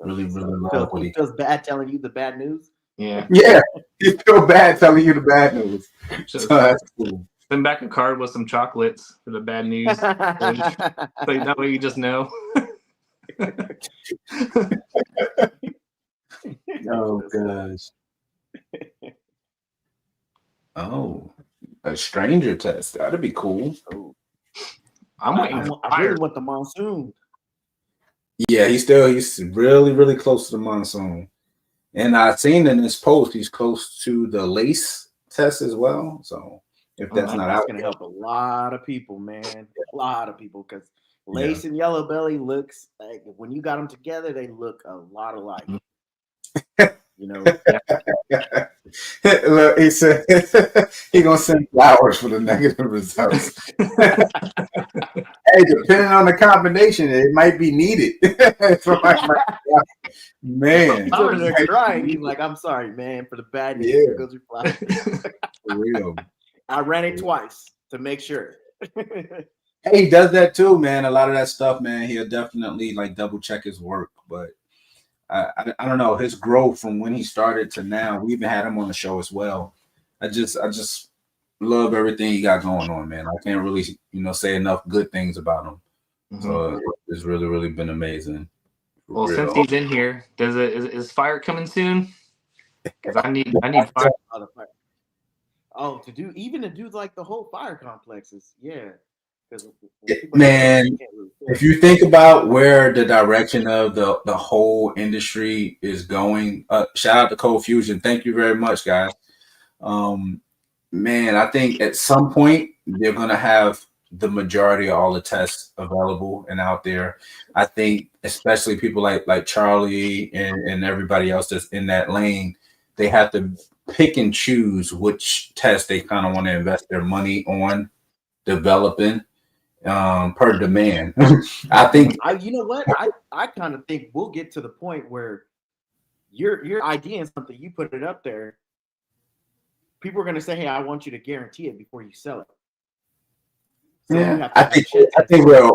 really love what he feels bad telling you the bad news. Yeah. Yeah, he feel bad telling you the bad news. So that's cool. Send back a card with some chocolates for the bad news. So that way you just know. Oh gosh. Oh, a stranger test. That'd be cool. Oh. I really want the monsoon. Yeah, he's really, really close to the monsoon. And I've seen in this post he's close to the lace test as well. So if that's not that's out, gonna help a lot of people, man. A lot of people, because lace and yellow belly looks like when you got them together, they look a lot alike. Look, he said he gonna send flowers for the negative results. Hey, depending on the combination, it might be needed. Man, they're crying. He's like, "I'm sorry, man, for the bad news." Yeah. Goes with flowers. For real. I ran it twice to make sure. Hey, he does that too, man. A lot of that stuff, man. He'll definitely like double check his work, but I don't know his growth from when he started to now. We even had him on the show as well. I just love everything he got going on, man. I can't really say enough good things about him. Mm-hmm. So it's really, really been amazing. Well, since he's in here, is fire coming soon? Because I need fire. Oh, to do like the whole fire complexes, yeah. Man, if you think about where the direction of the whole industry is going, shout out to Cold Fusion. Thank you very much, guys. Man, I think at some point they're gonna have the majority of all the tests available and out there. I think especially people like Charlie and everybody else that's in that lane, they have to pick and choose which test they kind of want to invest their money on developing per demand. I think you know what? I kind of think we'll get to the point where your idea is something, you put it up there, people are going to say, "Hey, I want you to guarantee it before you sell it." So yeah, I think we're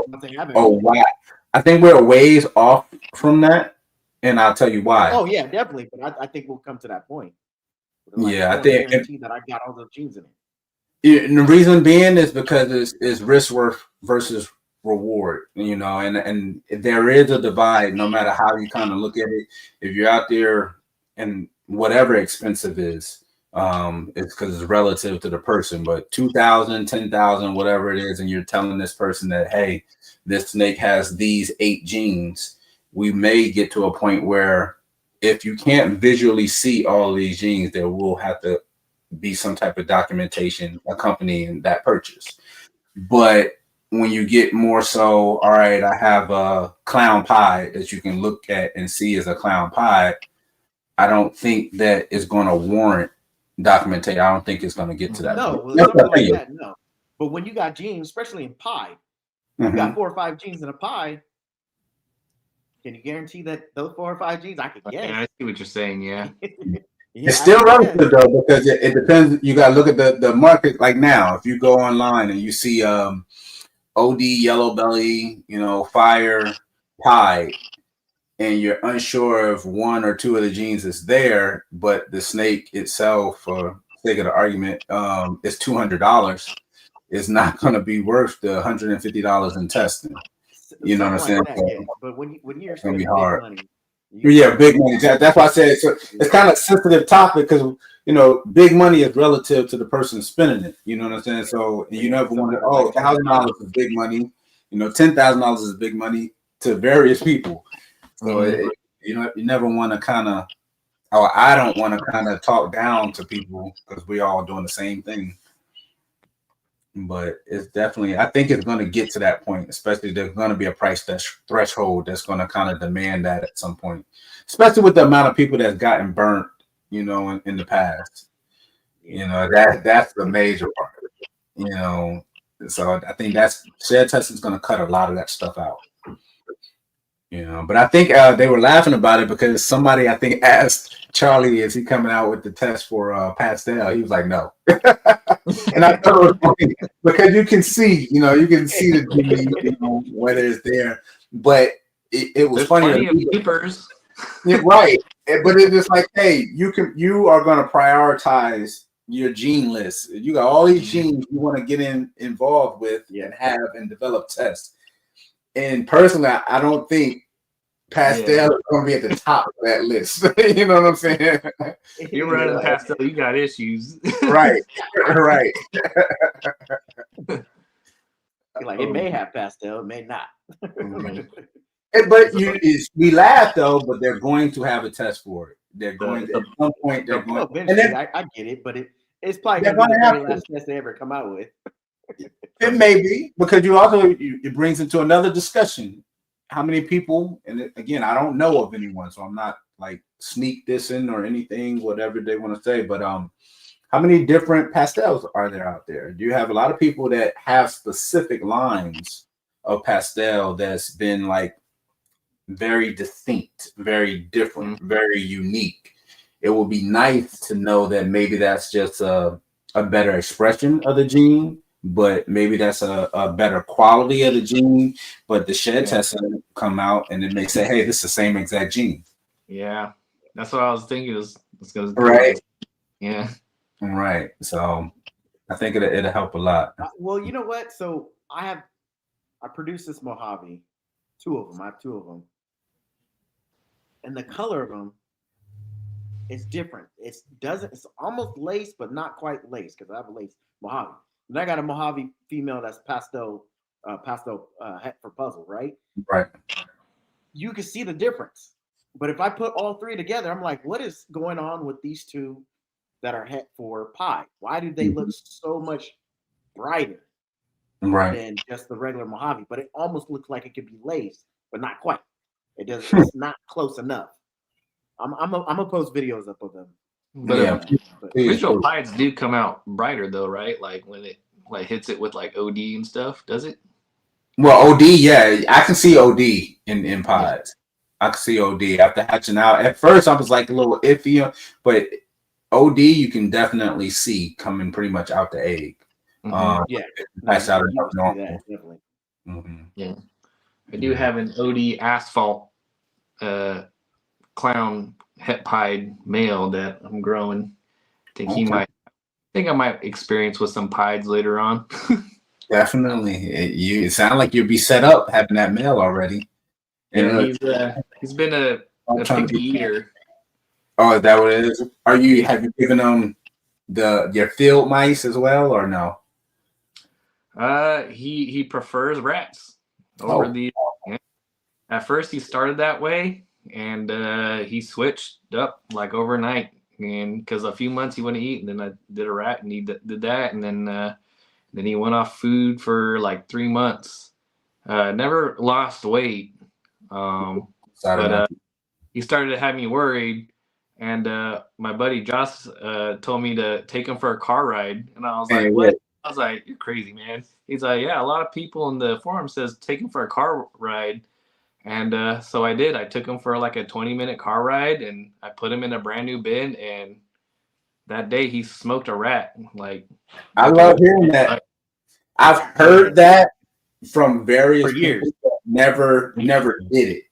a ways off from that, and I'll tell you why. Oh yeah, definitely. But I think we'll come to that point. I think guarantee that I got all those genes in it. And the reason being is because it's risk versus reward, and there is a divide no matter how you kind of look at it. If you're out there and whatever expensive is, it's because it's relative to the person, but 2,000, 10,000, whatever it is, and you're telling this person that, hey, this snake has these 8 genes, we may get to a point where if you can't visually see all of these genes, there will have to be some type of documentation accompanying that purchase. But when you get more so, all right, I have a clown pie that you can look at and see as a clown pie. I don't think that is going to warrant documentation. I don't think it's going to get to that No, point. well, something like that, no. But when you got genes, especially in pie, you got 4 or 5 genes in a pie. Can you guarantee that those 4 or 5 genes? I could guess. Yeah, I see what you're saying. Yeah. It's still relative though, because it depends. You got to look at the market. Like now, if you go online and you see OD yellow belly, fire pie, and you're unsure if 1 or 2 of the genes is there, but the snake itself, for sake of the argument, is $200. It's not going to be worth the $150 in testing. You know what I'm saying? Like that, yeah. But when you're it's gonna be spending hard. big money, Yeah, big money. That's why I said it's kind of a sensitive topic because big money is relative to the person spending it. You know what I'm saying? So you never want to. Oh, $1,000 is big money. $10,000 is big money to various people. So you never want to kind of. Oh, I don't want to kind of talk down to people because we all doing the same thing. But it's definitely, I think it's going to get to that point, especially there's going to be a price threshold that's going to kind of demand that at some point, especially with the amount of people that's gotten burnt, in the past. That's the major part, so I think shed testing is going to cut a lot of that stuff out. But I think they were laughing about it because somebody, I think, asked Charlie, is he coming out with the test for pastel? He was like, no. And I thought it was funny because you can see the gene, whether it's there. But it was funny. Right. But it's just like, hey, you are going to prioritize your gene list. You got all these genes you want to get involved with and have and develop tests. And personally, I don't think pastel is going to be at the top of that list. You know what I'm saying? If you're running pastel, you got issues. Right. Like it may have pastel, it may not. But we laugh though, but they're going to have a test for it. They're going to, at some point. They're going. Eventually, I get it, but it's probably going to be the very last test they ever come out with. It may be because it brings into another discussion. How many people? And again, I don't know of anyone, so I'm not like sneak dissing or anything, whatever they want to say. But how many different pastels are there out there? Do you have a lot of people that have specific lines of pastel that's been like very distinct, very different, very unique? It would be nice to know that maybe that's just a better expression of the gene, but maybe that's a better quality of the gene. But the shed test come out and it may say, hey, this is the same exact gene. Yeah, that's what I was thinking. It's gonna right. Yeah. Right. So I think it'll help a lot. Well, you know what? So I produced this Mojave, 2 of them. I have 2 of them, and the color of them is different. It's almost lace, but not quite lace because I have a lace Mojave. And I got a Mojave female that's pastel for puzzle, right? Right. You can see the difference. But if I put all 3 together, I'm like, what is going on with these 2 that are het for pie? Why do they look so much brighter than just the regular Mojave? But it almost looks like it could be lace, but not quite. It's not close enough. I'm gonna post videos up of them. But visual pies do come out brighter though, right? Like when it like hits it with like OD and stuff, does it? Well, OD, yeah, I can see OD in pies. I can see OD after hatching out. At first, I was like a little iffy, but OD you can definitely see coming pretty much out the egg. That's out of normal. Definitely. Yeah, I do have an OD asphalt clown het pied male that I'm growing. I think I might experience with some pieds later on. Definitely, it sounds like you'll be set up having that male already. And he's been a picky eater. Oh, is that what it is? Have you given him your field mice as well, or no? He prefers rats over the. Yeah. At first, he started that way, and he switched up like overnight. and because a few months he wouldn't eat, and then I did a rat, and he did that, and then he went off food for like 3 months. Never lost weight, but he started to have me worried. And my buddy Josh told me to take him for a car ride, and I was like, "What?" I was like, "You're crazy, man." He's like, "Yeah, a lot of people in the forum says take him for a car ride." And so I did. I took him for like a 20-minute car ride, and I put him in a brand new bin. And that day he smoked a rat. Like, I love hearing that. I've heard that from various people that never did it.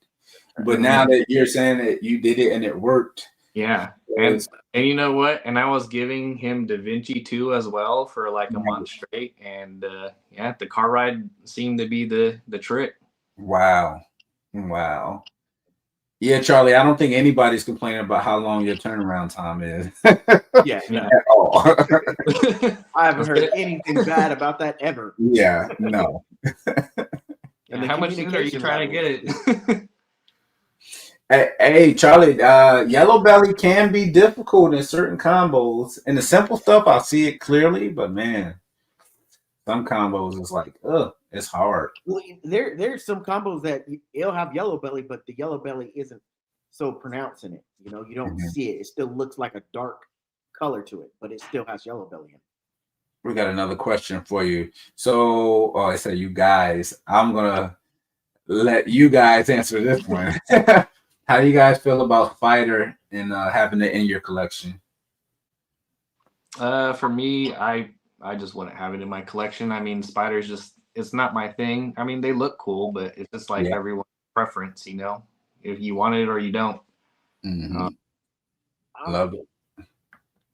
But now that you're saying that you did it and it worked. Yeah. And you know what? And I was giving him Da Vinci 2 as well for like a month straight. And yeah, the car ride seemed to be the trick. Wow. Yeah, Charlie, I don't think anybody's complaining about how long your turnaround time is. Yeah, no. At all. I haven't heard anything bad about that ever. Yeah, no. And how much sooner are you trying to get it? Hey, Charlie, yellow belly can be difficult in certain combos. In the simple stuff, I see it clearly, but man, some combos is like, it's hard. Well, there's some combos that it'll have yellow belly, but the yellow belly isn't so pronounced in it. You know, you don't see it. It still looks like a dark color to it, but it still has yellow belly in it. We got another question for you. So, I said you guys. I'm gonna let you guys answer this one. How do you guys feel about Spider and having it in your collection? For me, I just wouldn't have it in my collection. I mean, Spider's just, it's not my thing. I mean, they look cool, but it's just like everyone's preference, you know, if you want it or you don't. Love it.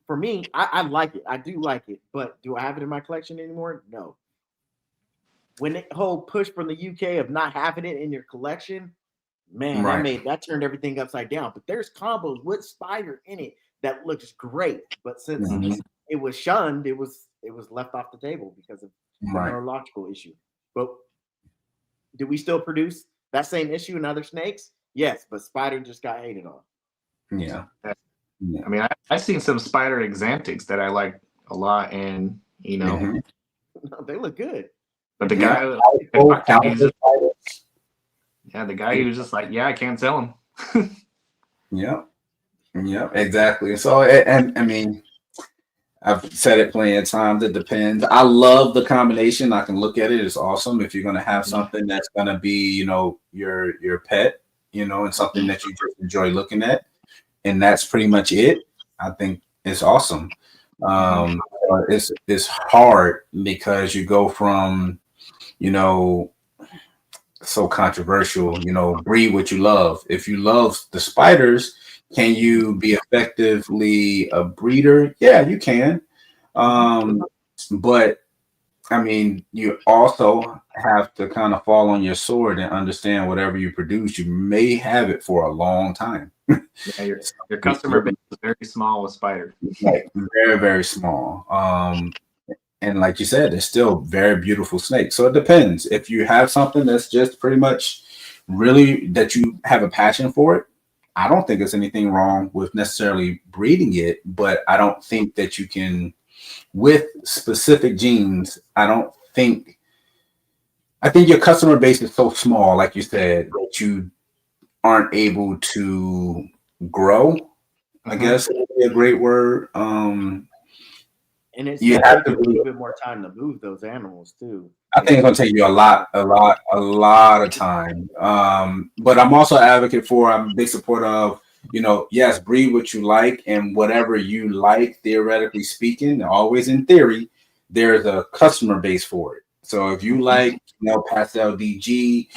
For me, I like it. I do like it, but do I have it in my collection anymore? No. When the whole push from the UK of not having it in your collection, man, that turned everything upside down. But there's combos with Spider in it that looks great. But since it was shunned, it was left off the table because of a neurological issue. But do we still produce that same issue in other snakes? Yes, but Spider just got hated on. Yeah. I mean, I've seen some Spider Exantics that I like a lot, and you know, they look good. But the guy, the guy who was just like, I can't sell him. Yeah, exactly. So, and I mean, I've said it plenty of times. It depends. I love the combination. I can look at it. It's awesome if you're going to have something that's going to be, you know, your pet, you know, and something that you just enjoy looking at. And that's pretty much it. I think it's awesome. It's hard because you go from, you know, so controversial, you know, breed what you love. If you love the spiders, can you be effectively a breeder? Yeah, you can. But I mean, you also have to kind of fall on your sword and understand whatever you produce, you may have it for a long time. Yeah, your customer base is very small with spiders. Like very, very small. And like you said, it's still very beautiful snakes. So it depends. If you have something that's just pretty much really that you have a passion for it, I don't think there's anything wrong with necessarily breeding it, but I don't think that you can, with specific genes, I think your customer base is so small, like you said, that you aren't able to grow. I guess would be a great word. And it's you have to a little bit more time to move those animals too. I think it's gonna take you a lot of time. But I'm also an advocate for, I'm a big supporter of, you know, yes, breed what you like, and whatever you like, theoretically speaking, always in theory, there's a customer base for it. So if you like, you know, pastel DG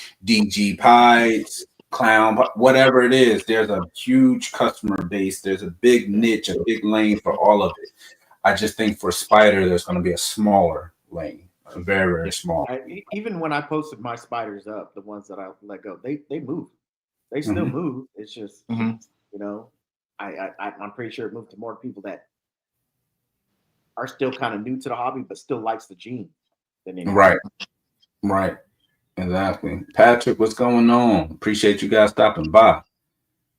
pies, clown, whatever it is, there's a huge customer base. There's a big niche, a big lane for all of it. I just think for Spider, there's going to be a smaller lane, very, very small. Even when I posted my spiders up, the ones that I let go, they move. They still move. It's just, you know, I'm pretty sure it moved to more people that are still kind of new to the hobby, but still likes the gene. Right. Exactly. Patrick, what's going on? Appreciate you guys stopping by.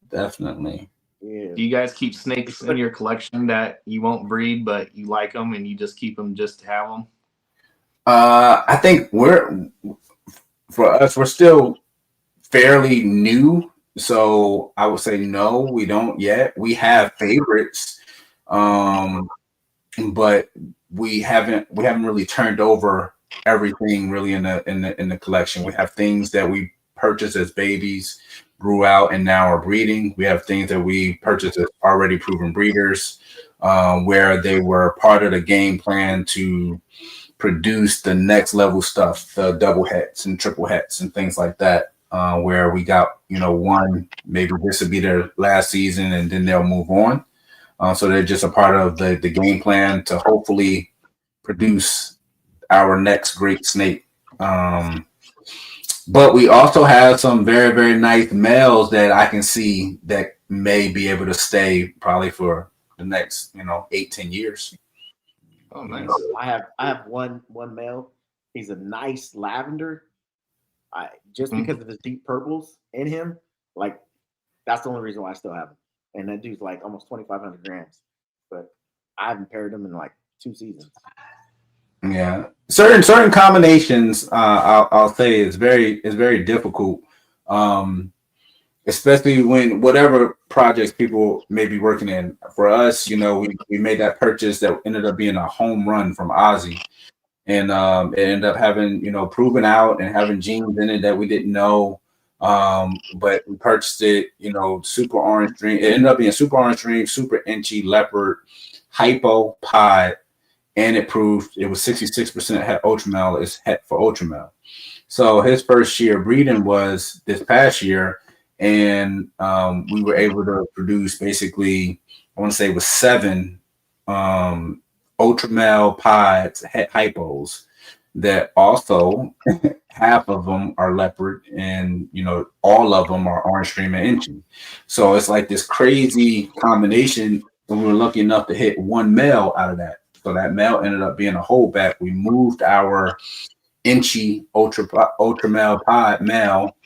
Definitely. Yeah. Yeah. Do you guys keep snakes in your collection that you won't breed, but you like them and you just keep them just to have them? I think for us, we're still fairly new, so I would say no, we don't yet. We have favorites, but we haven't really turned over everything really in the collection. We have things that we purchased as babies, grew out, and now are breeding. We have things that we purchased as already proven breeders, where they were part of the game plan to produce the next level stuff, the double hets and triple hets and things like that. Where we got, one, maybe this would be their last season and then they'll move on. So they're just a part of the game plan to hopefully produce our next great snake. But we also have some very, very nice males that I can see that may be able to stay probably for the next, 8-10 years. Oh, nice. I have one male. He's a nice lavender. Just because of his deep purples in him, like that's the only reason why I still have him. And that dude's like almost 2,500 grams, but I haven't paired him in like 2 seasons. Yeah, certain combinations, I'll say is very difficult, especially when whatever projects people may be working in. For us, we made that purchase that ended up being a home run from Ozzy, and it ended up having proven out and having genes in it that we didn't know. But we purchased it, super orange dream. It ended up being super orange dream, super inchy leopard, hypo pod. And it proved it was 66% het ultramel is het for ultramel. So his first year breeding was this past year, and we were able to produce basically, I want to say it was 7 ultramel pods, het hypos, that also half of them are leopard, and all of them are orange stream and inchy. So it's like this crazy combination, and we were lucky enough to hit one male out of that. So that male ended up being a holdback. We moved our inchy ultramel pod male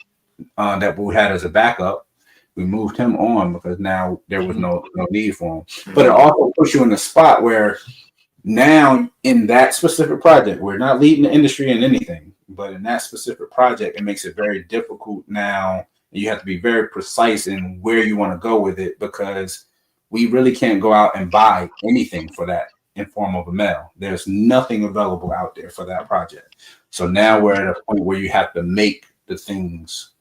that we had as a backup. We moved him on because now there was no need for him. But it also puts you in a spot where now in that specific project, we're not leading the industry in anything, but in that specific project, it makes it very difficult now. You have to be very precise in where you want to go with it, because we really can't go out and buy anything for that in form of a male. There's nothing available out there for that project. So now we're at a point where you have to make the things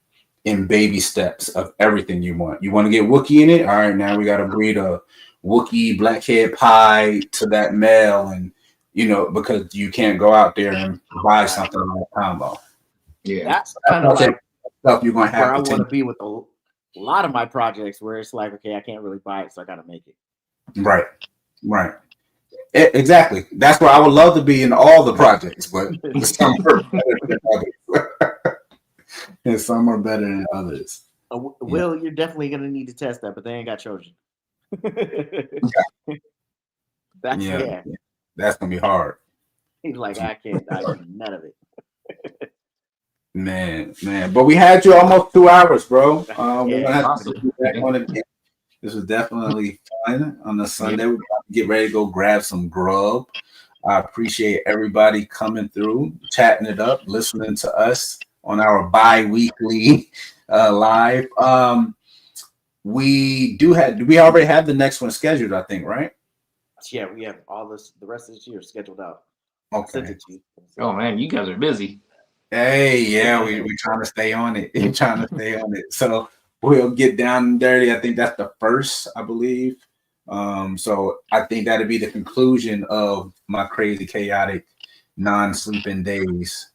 in baby steps of everything you want. You want to get Wookiee in it? All right, now we got to breed a Wookiee blackhead pie to that male, and because you can't go out there and buy something like combo. Yeah, That's kind of like stuff you're going to have where I to want to be with a lot of my projects, where it's like, okay, I can't really buy it, so I got to make it. Right. Exactly. That's where I would love to be in all the projects, but some are better than others. And some are better than others. Will, you're definitely going to need to test that, but they ain't got children. That's going to be hard. He's like, I can't do none of it. Man. But we had you almost 2 hours, bro. We're going to have to do that one again. This was definitely fun on a Sunday. We're about to get ready to go grab some grub. I appreciate everybody coming through, chatting it up, listening to us on our bi-weekly live. We already have the next one scheduled, I think, right? Yeah, we have the rest of this year scheduled out. Okay. Oh man, you guys are busy. Hey, yeah, we're trying to stay on it. So we'll get down and dirty. I think that's the first, I believe. So I think that'll be the conclusion of my crazy, chaotic, non-sleeping days.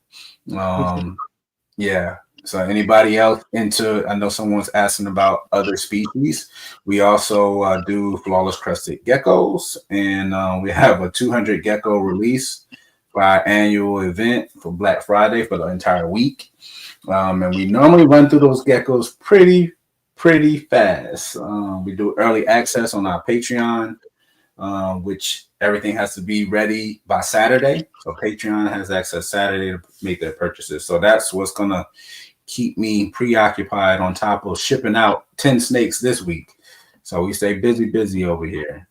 Yeah. So anybody else I know someone's asking about other species. We also do flawless crested geckos, and we have a 200 gecko release for our annual event for Black Friday for the entire week. And we normally run through those geckos pretty fast. We do early access on our Patreon, which everything has to be ready by Saturday. So Patreon has access Saturday to make their purchases. So that's what's going to keep me preoccupied on top of shipping out 10 snakes this week. So we stay busy over here.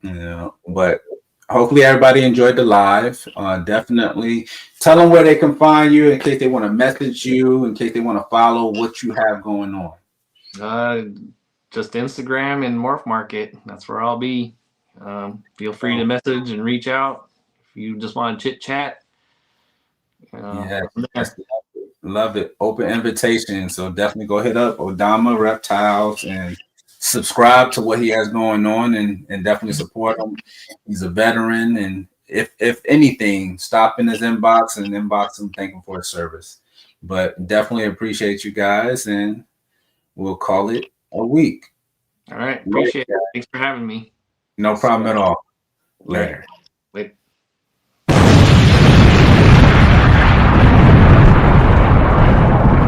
You know, but hopefully everybody enjoyed the live. Definitely tell them where they can find you in case they want to message you, in case they want to follow what you have going on. Just Instagram and Morph Market. That's where I'll be. Feel free to message and reach out if you just want to chit chat. Yeah, love it. Open invitation. So definitely go hit up Odama Reptiles and subscribe to what he has going on, and definitely support him. He's a veteran, and if anything, stop in his inbox and inbox him, thank him for his service. But definitely appreciate you guys, and we'll call it a week. All right, appreciate it. Thanks for having me. No problem at all. Later.